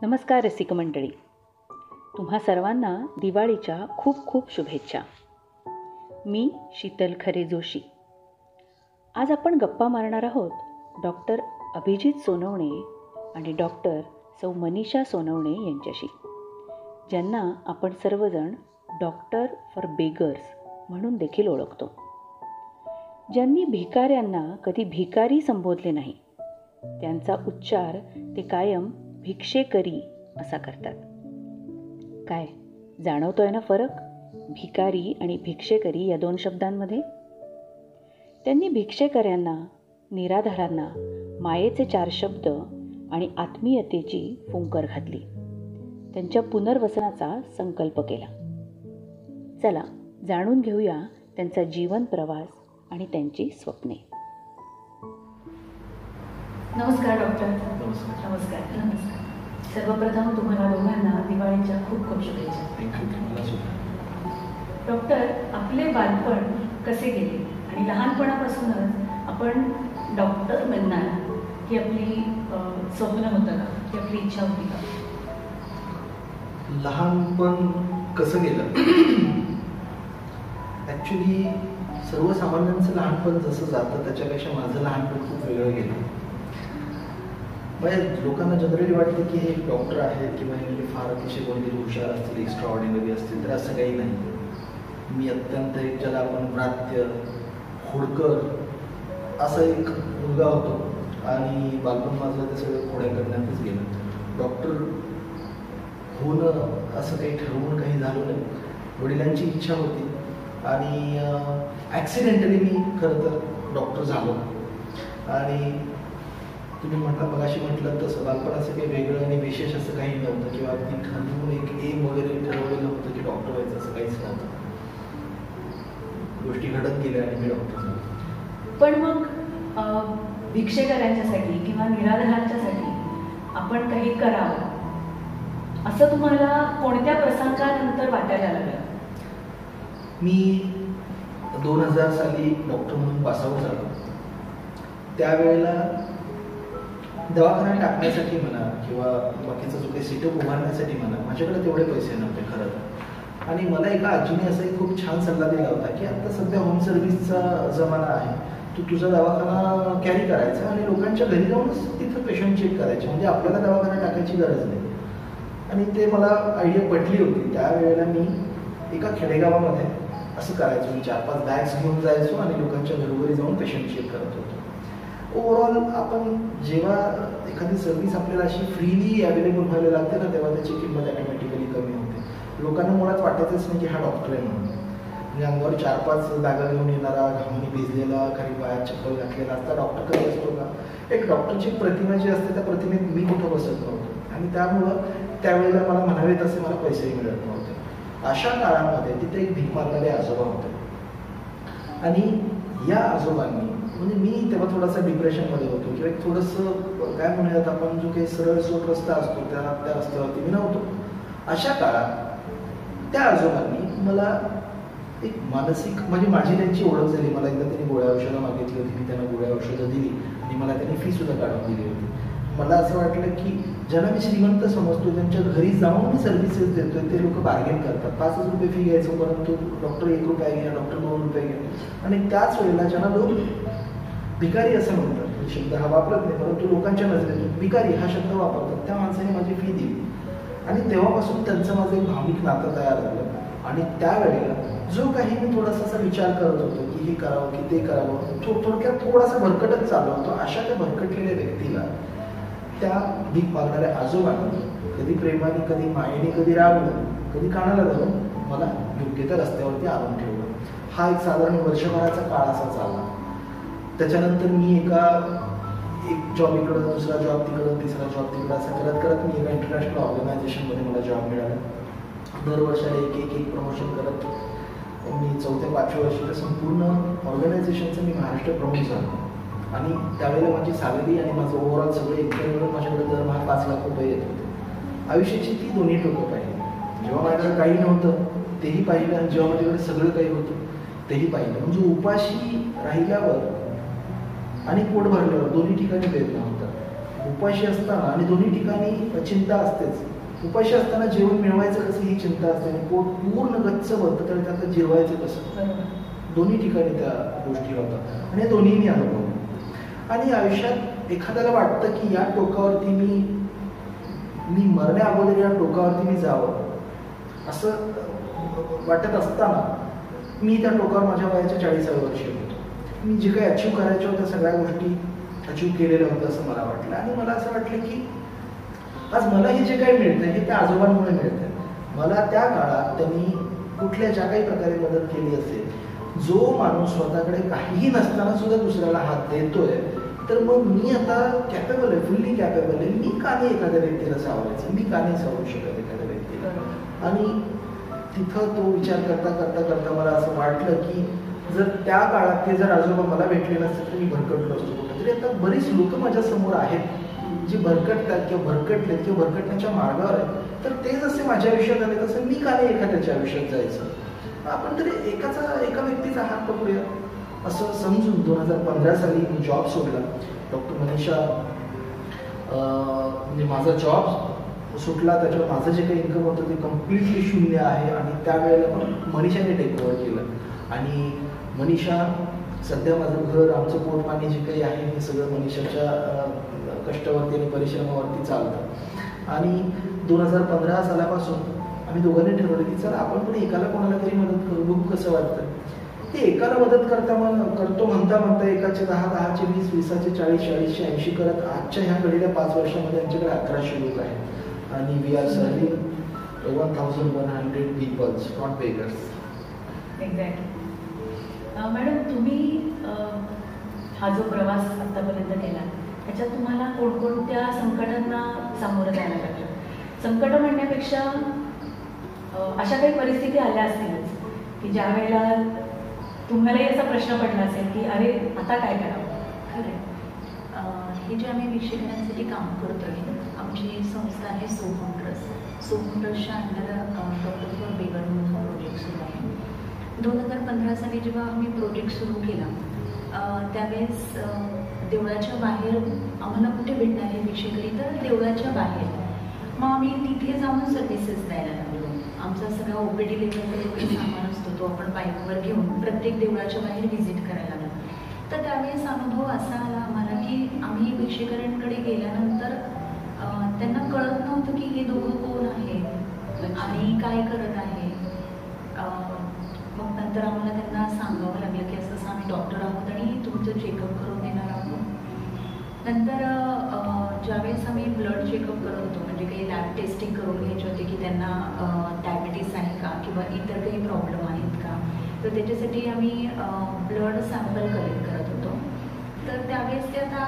नमस्कार रसिक मंडळी, तुम्हा सर्वांना दिवाळीच्या खूप खूप शुभेच्छा. मी शीतल खरे जोशी. आज आपण गप्पा मारणार आहोत डॉक्टर अभिजित सोनवणे आणि डॉक्टर सौ मनीषा सोनवणे यांच्याशी, ज्यांना आपण सर्वजण डॉक्टर फॉर बेगर्स म्हणून देखील ओळखतो. ज्यांनी भिकाऱ्यांना कधी भिकारी संबोधले नाही, त्यांचा उच्चार ते कायम भिक्षेकरी असा करतात. काय जाणवतोय ना फरक भिकारी आणि भिक्षेकरी या दोन शब्दांमध्ये? त्यांनी भिक्षेकऱ्यांना, निराधारांना मायेचे 4 शब्द आणि आत्मीयतेची फुंकर घातली. त्यांच्या पुनर्वसनाचा संकल्प केला. चला जाणून घेऊया त्यांचा जीवन प्रवास आणि त्यांची स्वप्ने. नमस्कार डॉक्टर. नमस्कार. नमस्कार. नमस्कार. सर्वप्रथम तुम्हाला दोघांना दिवाळीच्या खूप खूप शुभेच्छा. डॉक्टर, आपले बालपण कसे गेले आणि लहानपणापासूनच आपण डॉक्टर बनणार ही आपली स्वप्न होतं का, ही आपली इच्छा होती का? लहानपण कसं गेलं? ॲक्च्युली सर्वसामान्यांचं लहानपण जसं जातं त्याच्यापेक्षा माझं लहानपण खूप वेगळं गेलं. म्हणजे लोकांना जनरली वाटतं की हे डॉक्टर आहेत किंवा हे फार अतिशय कोणीतरी हुशार असतील, एक्स्ट्रा ऑर्डिनरी असतील, तर असं काही नाही. मी अत्यंत एक ज्याला आपण व्रात्य, खोडकर असा एक मुलगा होतो आणि बालपण माझं ते सगळं खोड्या करण्यातच गेलं. डॉक्टर होणं असं काही ठरवून काही झालं नाही. वडिलांची इच्छा होती आणि ॲक्सिडेंटली मी खरं तर डॉक्टर झालो. आणि तुम्ही मगाशी म्हटलं तसं बालपणाचं काही वेगळं आणि विशेष असं काही नव्हतं किंवा अगदी ठरवून एक एम वगैरे ठरवलेलं होतं की डॉक्टर व्हायचं असं काहीच नव्हतं. गोष्टी घडत गेल्या आणि मी डॉक्टर झालो. पण मग भिक्षेकऱ्यांच्यासाठी किंवा निराधारांच्यासाठी आपण काही करावं असं तुम्हाला कोणत्या प्रसंगानंतर वाटायला लागलं? मी 2000 साली डॉक्टर म्हणून पासआउट झालो. त्यावेळेला दवाखाना टाकण्यासाठी म्हणा किंवा बाकीचा जो काही सेटअप उभारण्यासाठी म्हणा, माझ्याकडे तेवढे पैसे नव्हते खरं तर. आणि मला एका आजीने असा एक खूप छान सल्ला दिला होता की आता सध्या होम सर्व्हिसचा जमाना आहे, तू तुझा दवाखाना कॅरी करायचा आणि लोकांच्या घरी जाऊनच तिथं पेशंट चेक करायचे, म्हणजे आपल्याला दवाखाना टाकायची गरज नाही. आणि ते मला आयडिया पटली होती. त्यावेळेला मी एका खेडेगावामध्ये असं करायचो. मी 4-5 बॅग्स घेऊन जायचो आणि लोकांच्या घरोघरी जाऊन पेशंट चेक करत होतो. ओव्हरऑल आपण जेव्हा एखादी सर्व्हिस आपल्याला अशी फ्रीली अवेलेबल व्हायला लागते ना, तेव्हा त्याची किंमत ऑटोमॅटिकली कमी होते. लोकांना मुळात वाटायचंच नाही की हा डॉक्टर आहे म्हणून. म्हणजे अंगावर 4-5 बॅगा घेऊन येणारा, घामाने भिजलेला, काही पायात चप्पल घातलेला असता डॉक्टर कधी असतो का? एक डॉक्टरची प्रतिमा जी असते त्या प्रतिमेत मी कुठं बसत नव्हतो आणि त्यामुळं त्यावेळेला मला म्हणावे तसे मला पैसेही मिळत नव्हते. अशा काळामध्ये तिथे एक भीक मारणारे आजोबा होते आणि या आजोबांनी, म्हणजे मी तेव्हा थोडासा डिप्रेशनमध्ये होतो किंवा एक थोडंसं काय म्हणूयात आपण, जो काही सरळ सोट रस्ता असतो त्या रस्त्यावरती मी नव्हतो. अशा काळात त्या आजोबांनी मला एक मानसिक, म्हणजे माझी त्यांची ओळख झाली. मला एकदा त्यांनी गोळ्या औषधं मागितली होती, मी त्यांना गोळ्या औषधं दिली आणि मला त्यांनी फी सुद्धा काढून दिली होती. मला असं वाटलं की ज्यांना मी श्रीमंत समजतो, त्यांच्या घरी जाऊन मी सर्व्हिसेस देतोय, ते लोक बार्गेन करतात. 5 रुपये फी घ्यायचो, परंतु डॉक्टर 1 रुपया घ्या, डॉक्टर 2 रुपये घ्या. आणि त्याच वेळेला ज्यांना लोक भिकारी असं म्हणतात, शब्द हा वापरत नाही परंतु लोकांच्या नजरेतून भिकारी हा शब्द वापरतात, त्या माणसाने माझी फी दिली. आणि तेव्हापासून त्यांचं माझं एक भावनिक नातं तयार झालं. आणि त्यावेळेला जो काही मी थोडासा विचार करत होतो की हे करावं की ते करावं, थोडक्यात थोडासा भरकटच चालू होतो. अशा त्या भरकटलेल्या व्यक्तीला त्या भीक मागणाऱ्या आजोबांनी कधी प्रेमाने, कधी मायेने, कधी रागवून, कधी कानाला धरून मला योग्य त्या रस्त्यावरती आणून ठेवलं. हा एक साधारण वर्षभराचा काळ असा चालला. त्याच्यानंतर मी एक जॉब इकडं, दुसरा जॉब तिकडं, तिसरा जॉब तिकडं, असं करत करत मी एका इंटरनॅशनल ऑर्गनायझेशनमध्ये मला जॉब मिळाला. दरवर्षाला एक प्रमोशन करत मी 4थ्या-5व्या वर्षी संपूर्ण ऑर्गनायझेशनचं मी महाराष्ट्र प्रमुख झालो. आणि त्यावेळेला माझी सॅलरी आणि माझं ओव्हरऑल सगळे इकडे मिळून माझ्याकडे दरमहा 5 लाख रुपये येत होते. आयुष्याची ती दोन्ही टोकं पाहिली. जेव्हा माझ्याकडे काही नव्हतं तेही पाहिलं आणि जेव्हा माझ्याकडे सगळं काही होतं तेही पाहिलं. म्हणजे उपाशी राहिल्यावर आणि पोट भरल्यावर दोन्ही ठिकाणी वेदना होतात. उपाशी असताना, आणि दोन्ही ठिकाणी चिंता असतेच. उपाशी असताना जेवण मिळवायचं कसं ही चिंता असते, आणि पोट पूर्ण गच्च भरतं तर त्याचं जिरवायचं कसं, दोन्ही ठिकाणी त्या गोष्टी होतात. आणि दोन्ही मी अनुभवले. आणि आयुष्यात एखाद्याला वाटतं की या टोकावरती मी मरण्या अगोदर या टोकावरती मी जावं असं वाटत असताना मी त्या टोकावर माझ्या वयाच्या 40व्या वर्षी होतो. मी जे काही अचीव करायच्या होत्या सगळ्या गोष्टी अचीव केलेल्या होत्या असं मला वाटलं. आणि मला असं वाटलं की आज मला हे जे काही मिळतंय हे त्या आजोबांमुळे मिळतंय. मला त्या काळात त्यांनी कुठल्या ज्या काही प्रकारे मदत केली असेल, जो माणूस स्वतःकडे काहीही नसताना सुद्धा दुसऱ्याला हात देतोय, तर मग मी आता कॅपेबल आहे, फुल्ली कॅपेबल आहे. मी का नाही एखाद्या व्यक्तीला सावरायचं, मी का नाही सावरू शकत एखाद्या व्यक्तीला. आणि तिथं तो विचार करता करता करता मला असं वाटलं की जर त्या काळात ते जर आजोबा मला भेटले नसते तर मी भरकटलो असतो कुठेतरी. आता बरीच लोक माझ्या समोर आहेत जी भरकटतात किंवा भरकटलेत किंवा भरकटण्याच्या मार्गावर आहेत, तर ते जसे माझ्या आयुष्यात आले तसं मी का नाही एखाद्याच्या आयुष्यात जायचं. आपण तरी एका व्यक्तीचा हात पकडूया असं समजून 2015 साली मी जॉब सोडला. डॉक्टर मनीषा म्हणजे माझा जॉब सुटला, त्याच्यावर माझं जे काही इन्कम होतं ते कम्प्लिटली शून्य आहे. आणि त्यावेळेला पण मनीषाने टेक ओव्हर केलं. आणि मनीषा सध्या माझं घर, आमचं पोटपाणी जे काही आहे हे सगळं मनीषाच्या कष्टावरती आणि परिश्रमावरती चालतं. आणि 2015 सालापासून आम्ही दोघांनी ठरवलं की चला आपण पण एकाला कोणाला तरी मदत करू, बघू कसं वाटतं. ते एकाला मदत करतो म्हणता म्हणता एकाचे 10, 10चे 20, 20चे 40, 40चे 80 करत आजच्या ह्या घडीला 5 वर्षामध्ये आमच्याकडे 1100 लोक आहेत. आणि we are serving 1100 peoples, not beggars. Exactly. Madam, तुम्ही हा जो प्रवास आतापर्यंत केला त्याच्यात तुम्हाला कोणकोणत्या संकटांना सामोरं जायला लागलं? संकट म्हणण्यापेक्षा अशा काही परिस्थिती आल्या असतीलच की ज्या वेळेला तुम्हालाही असा प्रश्न पडला असेल की अरे आता काय करावं? खरं हे जे आम्ही भिक्षुकांसाठी काम करतोय, आमची संस्था आहे सोहम ट्रस्ट. सोहम ट्रस्टच्या अंडर डॉक्टर फॉर बेगर म्हणून हा प्रोजेक्ट सुरू आहे. 2015 साली जेव्हा आम्ही प्रोजेक्ट सुरू केला त्यावेळेस देवळाच्या बाहेर आम्हाला कुठे भेटणार आहे भिक्षुकरी, तर देवळाच्या बाहेर. मग आम्ही तिथे जाऊन सर्व्हिसेस द्यायला लागलो. आमचा सगळा ओपीडी लेवलचा जो काही सामान असतो तो आपण बाईकवर घेऊन प्रत्येक देवळाच्या बाहेर व्हिजिट करायला लागलो. तर त्यावेळेस अनुभव असा आला आम्हाला की आम्ही भिक्षुकांकडे गेल्यानंतर त्यांना कळत नव्हतं की हे दोघं कोण आहे आणि काय करत आहे. मग नंतर आम्हाला त्यांना सांगावं लागलं की असं आम्ही डॉक्टर आहोत आणि तुमचं चेकअप करून देणार आहोत. नंतर ज्यावेळेस आम्ही ब्लड चेकअप करत होतो, म्हणजे काही लॅब टेस्टिंग करून घ्यायची होती की त्यांना डायबिटीस आहे का किंवा इतर काही प्रॉब्लेम आहेत का, तर त्याच्यासाठी आम्ही ब्लड सॅम्पल कलेक्ट करत होतो. तर त्यावेळेस ते आता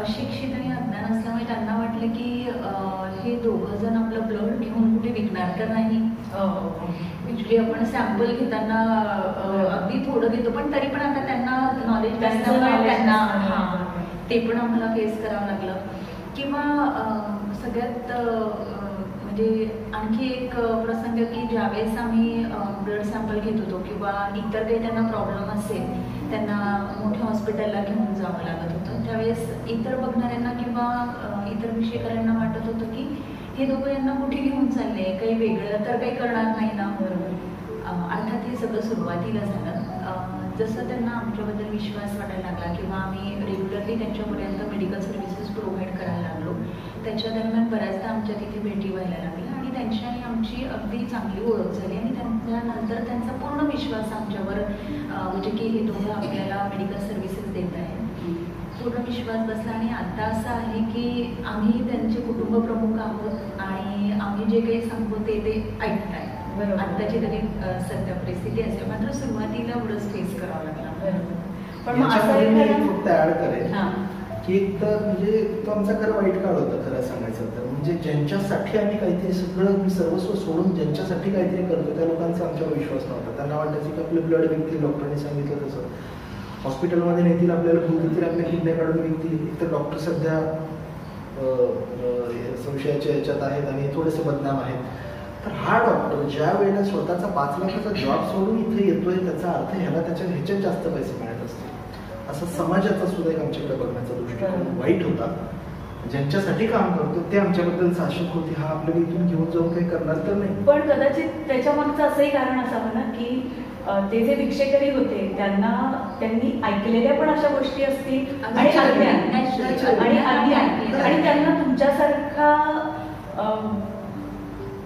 अशिक्षित आणि अज्ञान असल्यामुळे त्यांना वाटलं की हे दोघं जण आपलं ब्लड घेऊन कुठे विकणार तर नाही. ॲक्च्युली आपण सॅम्पल घेताना अगदी थोडं घेतो, पण तरी पण आता त्यांना नॉलेज त्यांना ते पण आम्हाला फेस करावं लागलं. किंवा सगळ्यात म्हणजे आणखी एक प्रसंग की ज्यावेळेस आम्ही ब्लड सॅम्पल घेत होतो किंवा इतर काही त्यांना प्रॉब्लेम असेल, त्यांना मोठ्या हॉस्पिटलला घेऊन जावं लागत होतं, त्यावेळेस इतर बघणाऱ्यांना किंवा इतर विषयकारांना वाटत होतं की हे दोघं यांना कुठे घेऊन चालले, काही वेगळं तर काही करणार नाही ना. अर्थात हे सगळं सुरुवातीला झालं. जसं त्यांना आमच्याबद्दल विश्वास वाटायला लागला किंवा आम्ही रेग्युलरली त्यांच्यापर्यंत मेडिकल सर्व्हिसेस प्रोव्हाइड करायला लागलो, त्याच्या दरम्यान बऱ्याचदा आमच्या तिथे भेटी व्हायला लागल्या आणि त्यांची आणि आमची अगदी चांगली ओळख झाली. आणि त्यानंतर त्यांचा पूर्ण विश्वास आमच्यावर, म्हणजे की हे दोघं आपल्याला मेडिकल सर्व्हिसेस देत आहेत, पूर्ण विश्वास बसला. आणि आता असं आहे की आम्ही त्यांचे कुटुंब प्रमुख आहोत आणि आम्ही जे काही सांगतो ते ऐकत आहे. आत्ताची तरी सध्या परिस्थिती असेल, मात्र सुरुवातीला एवढंच फेस करावं लागलं. पण मग असं फक्त ऍड करेल की एक तर म्हणजे तो आमचा खरं वाईट काळ होता खरं सांगायचं तर. म्हणजे ज्यांच्यासाठी आम्ही काहीतरी सगळं सर्वस्व सोडून ज्यांच्यासाठी काहीतरी करतो त्या लोकांचा आमच्यावर विश्वास नव्हता. त्यांना वाटायचं की आपले ब्लड विकतील, डॉक्टरांनी सांगितलं तसं, हॉस्पिटलमध्ये नेतील, आपल्याला खूप देतील, आपल्या किडण्या काढून विकतील. तर डॉक्टर सध्या संशयाच्या याच्यात आहेत आणि थोडेसे बदनाम आहेत. तर हा डॉक्टर ज्या वेळेला स्वतःचा 5 लाखाचा जॉब सोडून इथे येतोय त्याचा अर्थ ह्याच्यात जास्त पैसे मिळत असतील, असं समाजाचा सुद्धा एक आमच्याकडे बघण्याचा दृष्टिकोन वाईट होता. ज्यांच्यासाठी काम करतो ते आमच्याबद्दल साशक होते, हा आपल्याला इथून घेऊन जाऊन काही करणार तर नाही. पण कदाचित त्याच्यामागचं असंही कारण असावं ना की ते जे भिक्षेकरी होते त्यांनी ऐकलेल्या पण अशा गोष्टी असतील आणि आणि त्यांना तुमच्यासारखा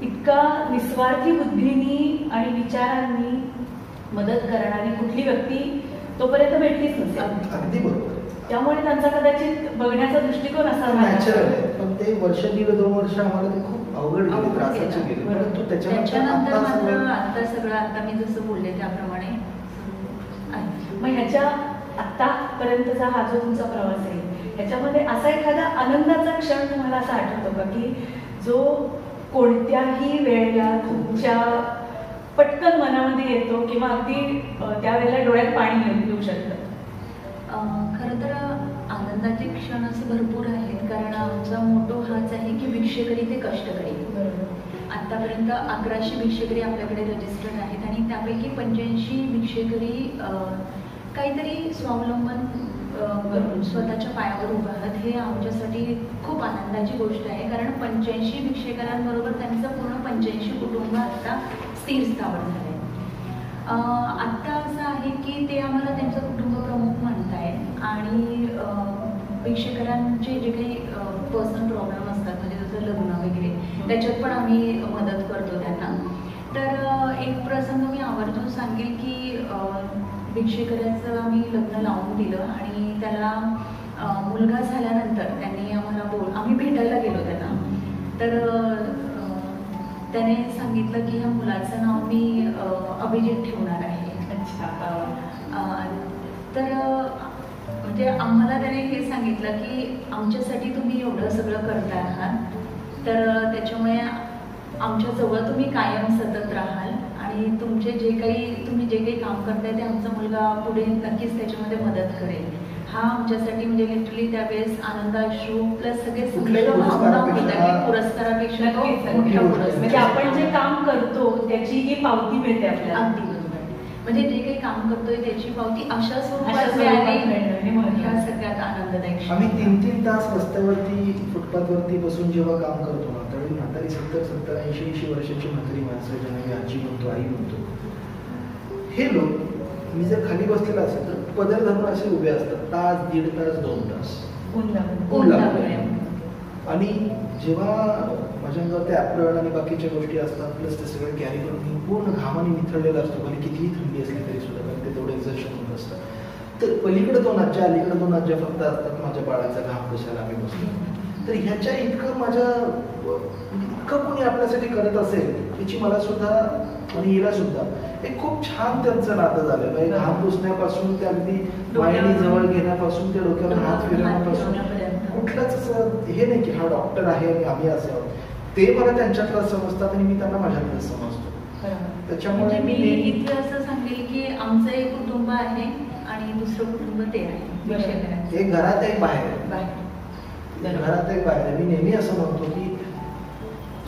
इतका निस्वार्थी बुद्धीनी आणि विचारांनी मदत करणारी कुठली व्यक्ती तोपर्यंत भेटलीच नसेल. अगदी बरोबर. त्यामुळे त्यांचा कदाचित बघण्याचा दृष्टिकोन असावा. नॅचरल आहे. पण ते वर्ष 1.5-2 वर्ष आम्हाला ते खूप अवघड गेले, त्रासाचे गेले. परंतु त्याच्यानंतर मात्र आता सगळं आता मी जसं बोलले त्याप्रमाणे मग ह्याच्या आतापर्यंतचा हा जो तुमचा प्रवास आहे ह्याच्यामध्ये असा एखादा आनंदाचा क्षण तुम्हाला असा आठवतो का की जो कोणत्याही वेळेला तुमच्या पटकन मनामध्ये येतो किंवा अगदी त्यावेळेला डोळ्यात पाणी येऊ शकतं? खरं तर आनंदाचे क्षण असे भरपूर आहेत, कारण आमचा मोटो हाच आहे की भिक्षेकरी ते कष्टकरी. आतापर्यंत 1100 भिक्षेकरी आपल्याकडे रजिस्टर्ड आहेत आणि त्यापैकी 85 भिक्षेकरी काहीतरी स्वावलंबन करून स्वतःच्या पायावर उभं आहात. हे आमच्यासाठी खूप आनंदाची गोष्ट आहे, कारण 85 भिक्षेकरांबरोबर त्यांचं पूर्ण 85 कुटुंब आता स्थिर स्थावर झाले. आत्ता असं आहे की ते आम्हाला त्यांचं कुटुंब प्रमुख म्हणतायत आणि भिक्षेकरांचे जे काही पर्सनल प्रॉब्लेम असतात म्हणजे जसं लग्न वगैरे त्याच्यात पण आम्ही मदत करतो त्यांना. तर एक प्रसंग मी आवर्जून सांगेल की भिक्षेकराचं आम्ही लग्न लावून दिलं आणि त्याला मुलगा झाल्यानंतर त्यांनी आम्हाला आम्ही भेटायला गेलो त्यांना. तर त्याने सांगितलं की ह्या मुलाचं नाव मी अभिजित ठेवणार आहे. तर म्हणजे आम्हाला त्याने हे सांगितलं की आमच्यासाठी तुम्ही एवढं सगळं करता आहात तर त्याच्यामुळे आमच्या जवळ तुम्ही कायम सतत राहाल आणि तुम्ही जे काही काम करताय ते आमचा मुलगा पुढे नक्कीच त्याच्यामध्ये मदत करेल. हा आमच्यासाठी म्हणजे लिटरली त्यावेळेस आनंदाश्रू प्लस सगळे भावना होत्या की पुरस्कारापेक्षा म्हणजे आपण जे काम करतो त्याची ही पावती मिळते आपल्याला. अगदी बरोबर. म्हणजे जे काही काम करतोय त्याची पावती अशा स्वरूपात मिळाली, ह्या सगळ्यात आनंददायक. आम्ही 3-3 तास रस्त्यावरती फुटपाथवरती बसून जेव्हा काम करतो ना त्यावेळी म्हातारी 70-80 वर्षाची म्हातारी माणसं ज्यांना मी आजी म्हणतो, आई म्हणतो, हे लोक मी जर खाली बसलेला असेल तर पदर धरून असे उभे असतात तास, 1.5 तास, 2 तास ऊन लागलं. आणि जेव्हा माझ्या अंगावर ते ॲप्रॉन आणि बाकीच्या गोष्टी असतात प्लस ते सगळं कॅरी करून मी पूर्ण घामाने निथळलेला असतो, कारण कितीही थंडी असली तरी सुद्धा, कारण ते तेवढं एक्झर्शन होत असतं. तर पलीकडे 2 आज्या अलीकडे 2 आज्या फक्त असतात माझ्या बाळाचा घाम पुसायला आम्ही बसतो. तर ह्याच्या इतकं इतकं कोणी आपल्यासाठी करत असेल याची मला सुद्धा आणि हिला सुद्धा एक खूप छान त्यांचं नातं झालेलं आहे. घाम पुसण्यापासून ते अगदी मायनी जवळ घेण्यापासून ते डोक्यावर हात फिरवण्यापासून कुठलंच असं हे नाही की हा डॉक्टर आहे आणि आम्ही असे आहोत. ते मला त्यांच्यातलं समजतात आणि मी त्यांना माझ्यातलं समजतो. त्याच्यामुळे मी इथे असं सांगेल की आमचं एक कुटुंब आहे आणि दुसरं कुटुंब ते आहे. एक घरात एक बाहेर, घरात एक बाहेर. मी नेहमी असं म्हणतो की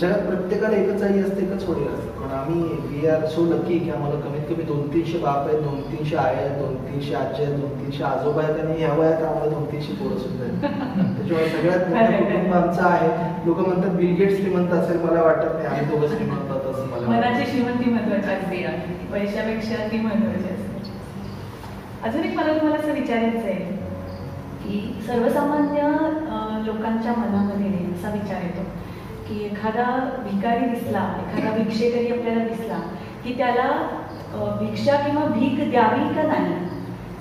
जगात प्रत्येकाला एकच आई असते, एकच वडील असते, पण आम्ही वी आर सो लकी की आम्हाला कमीत कमी 200-300 बाप आहेत, 200-300 आया आहेत, 200-300 आजी आहेत, 200-300 आजोबा आहेत आणि ह्या वयात आम्हाला 200-300 पोरं सुद्धा आहेत. त्याच्यामुळे सगळ्यात मोठं कुटुंब आमचं आहे. लोक म्हणतात बिल गेट्स श्रीमंत असेल, मला वाटत नाही. आम्ही दोघं श्रीमंत आहोत असं मला. मनाची श्रीमंती महत्वाची असते, पैशापेक्षा ती महत्वाची असते. अजून एक मला तुम्हाला असं विचारायचं आहे की सर्वसामान्य लोकांच्या मनामध्ये असा विचार येतो की एखादा भिकारी दिसला, एखादा भिक्षेकरी आपल्याला दिसला की त्याला भिक्षा किंवा भीक द्यावी का नाही,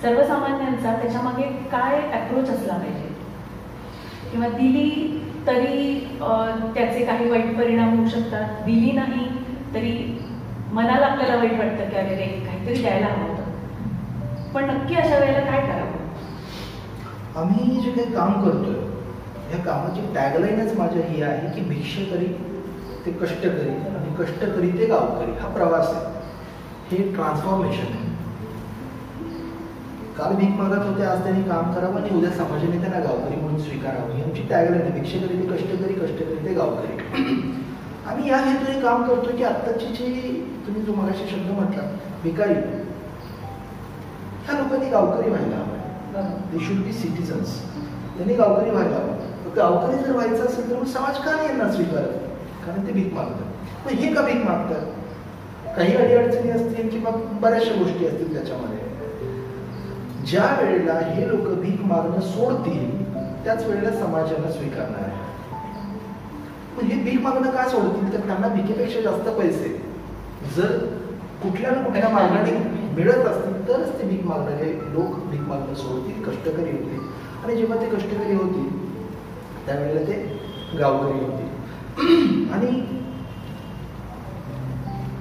सर्वसामान्यांचा त्याच्यामागे काय अप्रोच असला पाहिजे, किंवा दिली तरी त्याचे काही वाईट परिणाम होऊ शकतात, दिली नाही तरी मनाला आपल्याला वाईट वाटतं की अरे काहीतरी द्यायला हवं होतं. पण नक्की अशा वेळेला काय करावं? आम्ही जे काही काम करतोय या कामाची टॅगलाईनच माझ्या ही आहे की भिक्षेकरी ते कष्टकरी आणि कष्टकरी ते गावकरी. हा प्रवास आहे, हे ट्रान्सफॉर्मेशन आहे. काल भीक मागत होते, आज त्यांनी काम करावं आणि उद्या समाजाने त्यांना गावकरी म्हणून स्वीकारावं. ही आमची टॅगलाईन आहे. भिक्षेकरी ते कष्टकरी, कष्टकरी ते गावकरी. आम्ही या हेतूने काम करतोय की आत्ताची जी तुम्ही जो मगाशी शब्द म्हटला भिकारी, ह्या लोकांनी गावकरी व्हायला हवं. They should be citizens. त्यांनी गावकरी व्हायला हवं. गावकरी जर व्हायचं असेल तर मग समाज का नाही यांना स्वीकारत? कारण ते भीक मागतात. मग हे का भीक मागतात? काही अडीअडचणी असतील किंवा बऱ्याचशा गोष्टी असतील त्याच्यामध्ये. ज्या वेळेला हे लोक भीक मागणं सोडतील त्याच वेळेला समाजाला स्वीकारणार आहे. पण हे भीक मागणं का सोडतील? तर त्यांना भीकेपेक्षा जास्त पैसे जर कुठल्या ना कुठल्या मार्गाने मिळत असतील तरच ते भीक मागणारे लोक भीक मागणं सोडतील, कष्टकरी होतील. आणि जेव्हा ते कष्टकरी होतील त्यावेळेला ते गावकरी होतील. आणि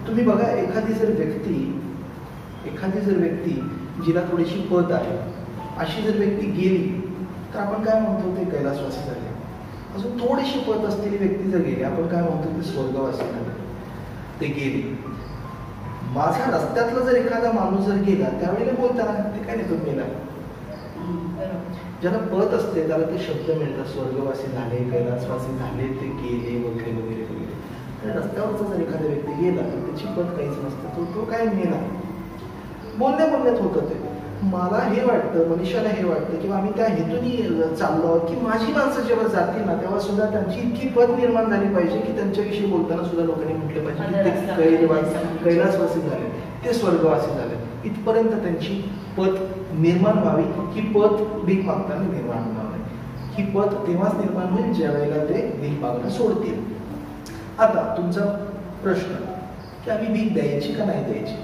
तुम्ही बघा, एखादी जर व्यक्ती जिला थोडीशी पत आहे अशी जर व्यक्ती गेली तर आपण काय म्हणतो? ते कैलासवासी झाले. अजून थोडीशी पत असलेली व्यक्ती जर गेली आपण काय म्हणतो? ते स्वर्गवासी झाले, ते गेली. माझा रस्त्यातला जर एखादा माणूस जर गेला त्यावेळेला बोलताना ते काय नाही, तो मेला. ज्याला पत असते त्याला ते शब्द मिळतात, स्वर्गवासी झाले, कैलासवासी झाले, ते गेले वगैरे वगैरे वगैरे. आणि रस्त्यावरचा जर एखादा व्यक्ती गेला तर त्याची पत काहीच नसतं, तो काय मेला. बोलण्यात होतं ते. मला हे वाटतं, मनुष्याला हे वाटतं किंवा आम्ही त्या हेतूने चाललो की माझी माणसं जेव्हा जातील ना तेव्हा सुद्धा त्यांची इतकी पत निर्माण झाली पाहिजे की त्यांच्याविषयी बोलताना सुद्धा लोकांनी म्हटलं पाहिजे की ते कैलासवासी झाले, ते स्वर्गवासी झाले. इथपर्यंत त्यांची पत निर्माण व्हावी. ही पत भीक मागताना निर्माण होणार नाही. ही पत तेव्हाच निर्माण होईल ज्या वेळेला ते भीक मागणं सोडतील. आता तुमचा प्रश्न की आम्ही भीक द्यायची का नाही द्यायची?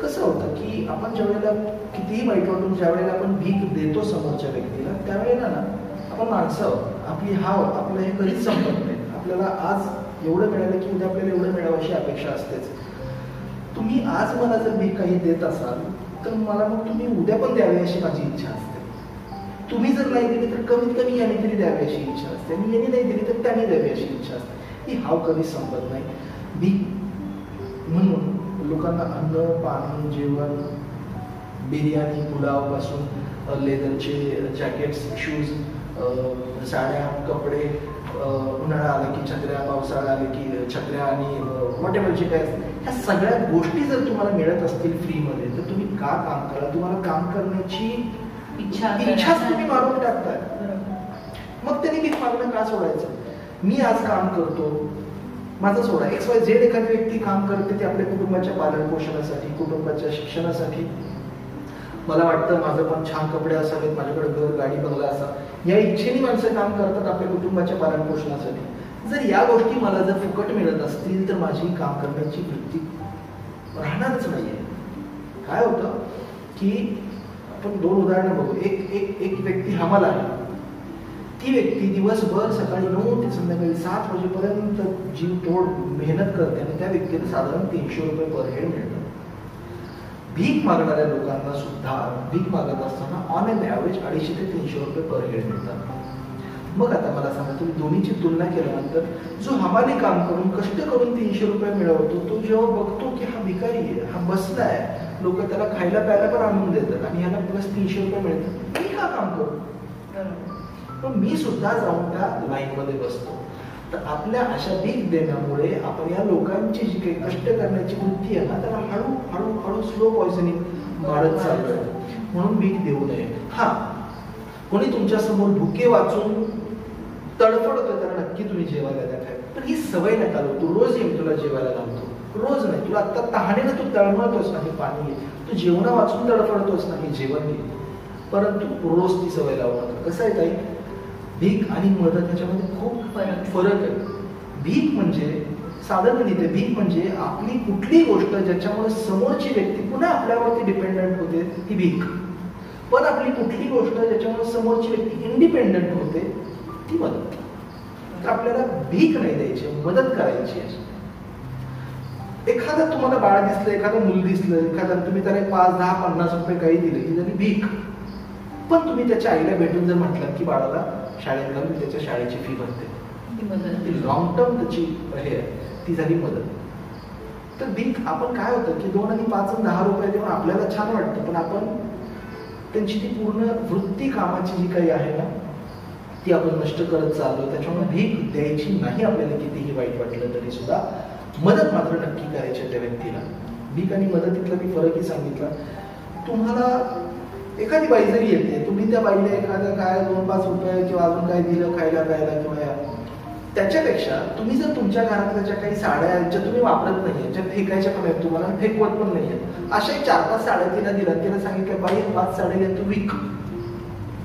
कसं होतं की आपण ज्या वेळेला कितीही वाईट वाटून ज्या वेळेला आपण भीक देतो समोरच्या व्यक्तीला त्यावेळेला ना आपण माणसं आपली आपलं हे कधीच संपत नाही. आपल्याला आज एवढं मिळालं की उद्या आपल्याला एवढं मिळावं अशी अपेक्षा असतेच. तुम्ही आज मला जर भीक काही देत असाल तर मला मग तुम्ही उद्या पण द्यावी अशी माझी इच्छा असते. तुम्ही जर नाही दिली तर कमीत कमी याने तरी द्यावी अशी इच्छा असते आणि याने नाही दिली तर त्याने द्यावी अशी इच्छा असते. ही कधीच संपत नाही. भीक म्हणून लोकांना अन्न, पाणी, जेवण, बिर्याणी, पुलाव पासून लेदरचे जॅकेट्स, शूज, साड्या, कपडे, उन्हाळा आला की छत्र्या, पावसाळा आले की छत्र्या आणि वॉटेवर जे काय असतं ह्या सगळ्या गोष्टी जर तुम्हाला मिळत असतील फ्रीमध्ये तर तुम्ही का काम करा? तुम्हाला काम करण्याची इच्छाच तुम्ही मारून टाकताय. मग त्यांनी भीक मागणं का सोडायचं? मी आज काम करतो, माझं सोडा. XYZ एखादी व्यक्ती काम करते ते आपल्या कुटुंबाच्या पालन पोषणासाठी, कुटुंबाच्या शिक्षणासाठी. मला वाटतं माझं पण छान कपडे असावेत, माझ्याकडे घर, गाडी, बंगला असा, या इच्छेने माणसं काम करतात आपल्या कुटुंबाच्या पालन पोषणासाठी. जर या गोष्टी मला जर फुकट मिळत असतील तर माझी काम करण्याची वृत्ती राहणारच नाहीये. काय होतं की आपण दोन उदाहरणं बघू. एक व्यक्ती हमाल आहे. ती व्यक्ती दिवसभर सकाळी 9 ते संध्याकाळी 7 वाजेपर्यंत जीव तोड मेहनत करते आणि त्या व्यक्तीला साधारण 300 रुपये पर हेड मिळतात. भीक मागणाऱ्या लोकांना सुद्धा भीक मागत असताना ऑन एन ॲव्हरेज 250 ते 300 रुपये पर हेड मिळतात. मग आता मला सांगा, तुम्ही दोन्हीची तुलना केल्यानंतर जो हमाली काम करून कष्ट करून 300 रुपये मिळवतो तो जेव्हा बघतो की हा भिकारी आहे, हा बसलाय, लोक त्याला खायला प्यायला पण आणून देतात आणि ह्याला प्लस 300 रुपये मिळतात, मी का काम करू? पण मी सुद्धा जाऊन त्या लाईनमध्ये बसतो. तर आपल्या अशा भीक देण्यामुळे आपण या लोकांची जी काही कष्ट करण्याची वृत्ती आहे ना त्याला हळूहळू स्लो पॉइझनिंग वाढत चाललोय. म्हणून भीक देऊ नये. हा, कोणी तुमच्या समोर भुके वाचून तडफडतोय त्याला नक्की तुम्ही जेवायला द्या. पण ही सवय नका लावू. तू रोज येऊन तुला जेवायला घालतो, रोज नाही. तुला आता तहानेनं तू तळमळतोस नाही पाणी घे, तू जेवणा वाचून तडफडतोस नाही जेवण घे, परंतु रोज ती सवय लावू नका. कसं आहे ताई, भीक आणि मदत ह्याच्यामध्ये खूप फरक आहे. भीक म्हणजे साधन देते. भीक म्हणजे आपली कुठली गोष्ट ज्याच्यामुळे समोरची व्यक्ती पुन्हा आपल्यावरती डिपेंडंट होते ती भीक. पण आपली कुठली गोष्ट ज्याच्यामुळे समोरची व्यक्ती इंडिपेंडंट होते ती मदत. तर आपल्याला भीक नाही द्यायची, मदत करायची आहे. एखादा तुम्हाला बाळ दिसलं, एखादं मूल दिसलं, एखादा तुम्ही त्याला 5, 10, 50 रुपये काही दिले की त्याची भीक. पण तुम्ही त्याच्या आईला भेटून जर म्हटलं की बाळाला शाळेत घालून त्याच्या शाळेची फी भरते, लॉंग टर्म त्याची हे ती झाली मदत. तर भीक आपण काय होतं की 2 आणि 5 आणि 10 रुपये देऊन आपल्याला छान वाटतं, पण आपण त्यांची ती पूर्ण वृत्ती कामाची जी काही आहे ना ती आपण नष्ट करत चाललो. त्याच्यामुळे भीक द्यायची नाही. आपल्याला कितीही वाईट वाटलं तरी सुद्धा मदत मात्र नक्की करायची त्या व्यक्तीला. भीक आणि मदतीतला मी फरकही सांगितला. तुम्हाला एखादी बाई जरी येते, तुम्ही त्या बाईला एखादं काय 2-5 रुपये किंवा अजून काय दिलं खायला प्यायला किंवा त्याच्यापेक्षा तुम्ही जर तुमच्या घरातल्या ज्या काही साड्या आहेत ज्या तुम्ही वापरत नाहीये, ज्या फेकायच्या पण आहेत, तुम्हाला फेकवत पण नाहीये, अशा 4-5 साड्या तिला दिल्या, तिला सांगितलं बाई 5 साड्या तू विक,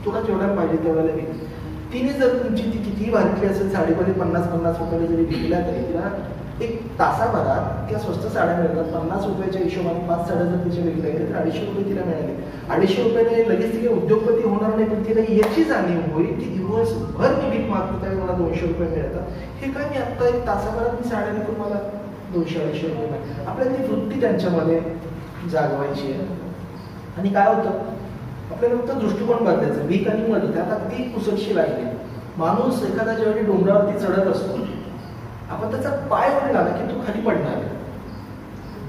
तुला जेवढ्या पाहिजे तेवढ्याला विक. तिने जर तुमची ती कितीही भारतीय असेल साडीमध्ये 50-50 रुपयाला जरी विकल्या तरी तिला एक तासाभरात त्या स्वस्त साड्या मिळतात. 50 रुपयाच्या हिशोबाने 5 साड्या जर तिच्या विकल्या गेल्या तर 250 रुपये तिला मिळाले. 250 रुपयाने लगेच ती उद्योगपती होणार नाही, पण तिला याची जाणीव होईल की दिवसभर मी भीक मागतो त्यावेळी मला 200 रुपये मिळतात. हे काय, मी आत्ता एक तासाभरात मी साड्या विकून मला 200-250 रुपये मिळतात. आपल्याला ती वृत्ती त्यांच्यामध्ये जागवायची आहे. आणि काय होतं, आपल्याला फक्त दृष्टिकोन बदलायचं. भीक आणि मदत त्यात अगदी पुसटशी लागली. माणूस एखादा ज्यावेळी डोंगरावरती चढत असतो, आपण त्याचा पाय ओढला ना की तो खाली पडणार आहे.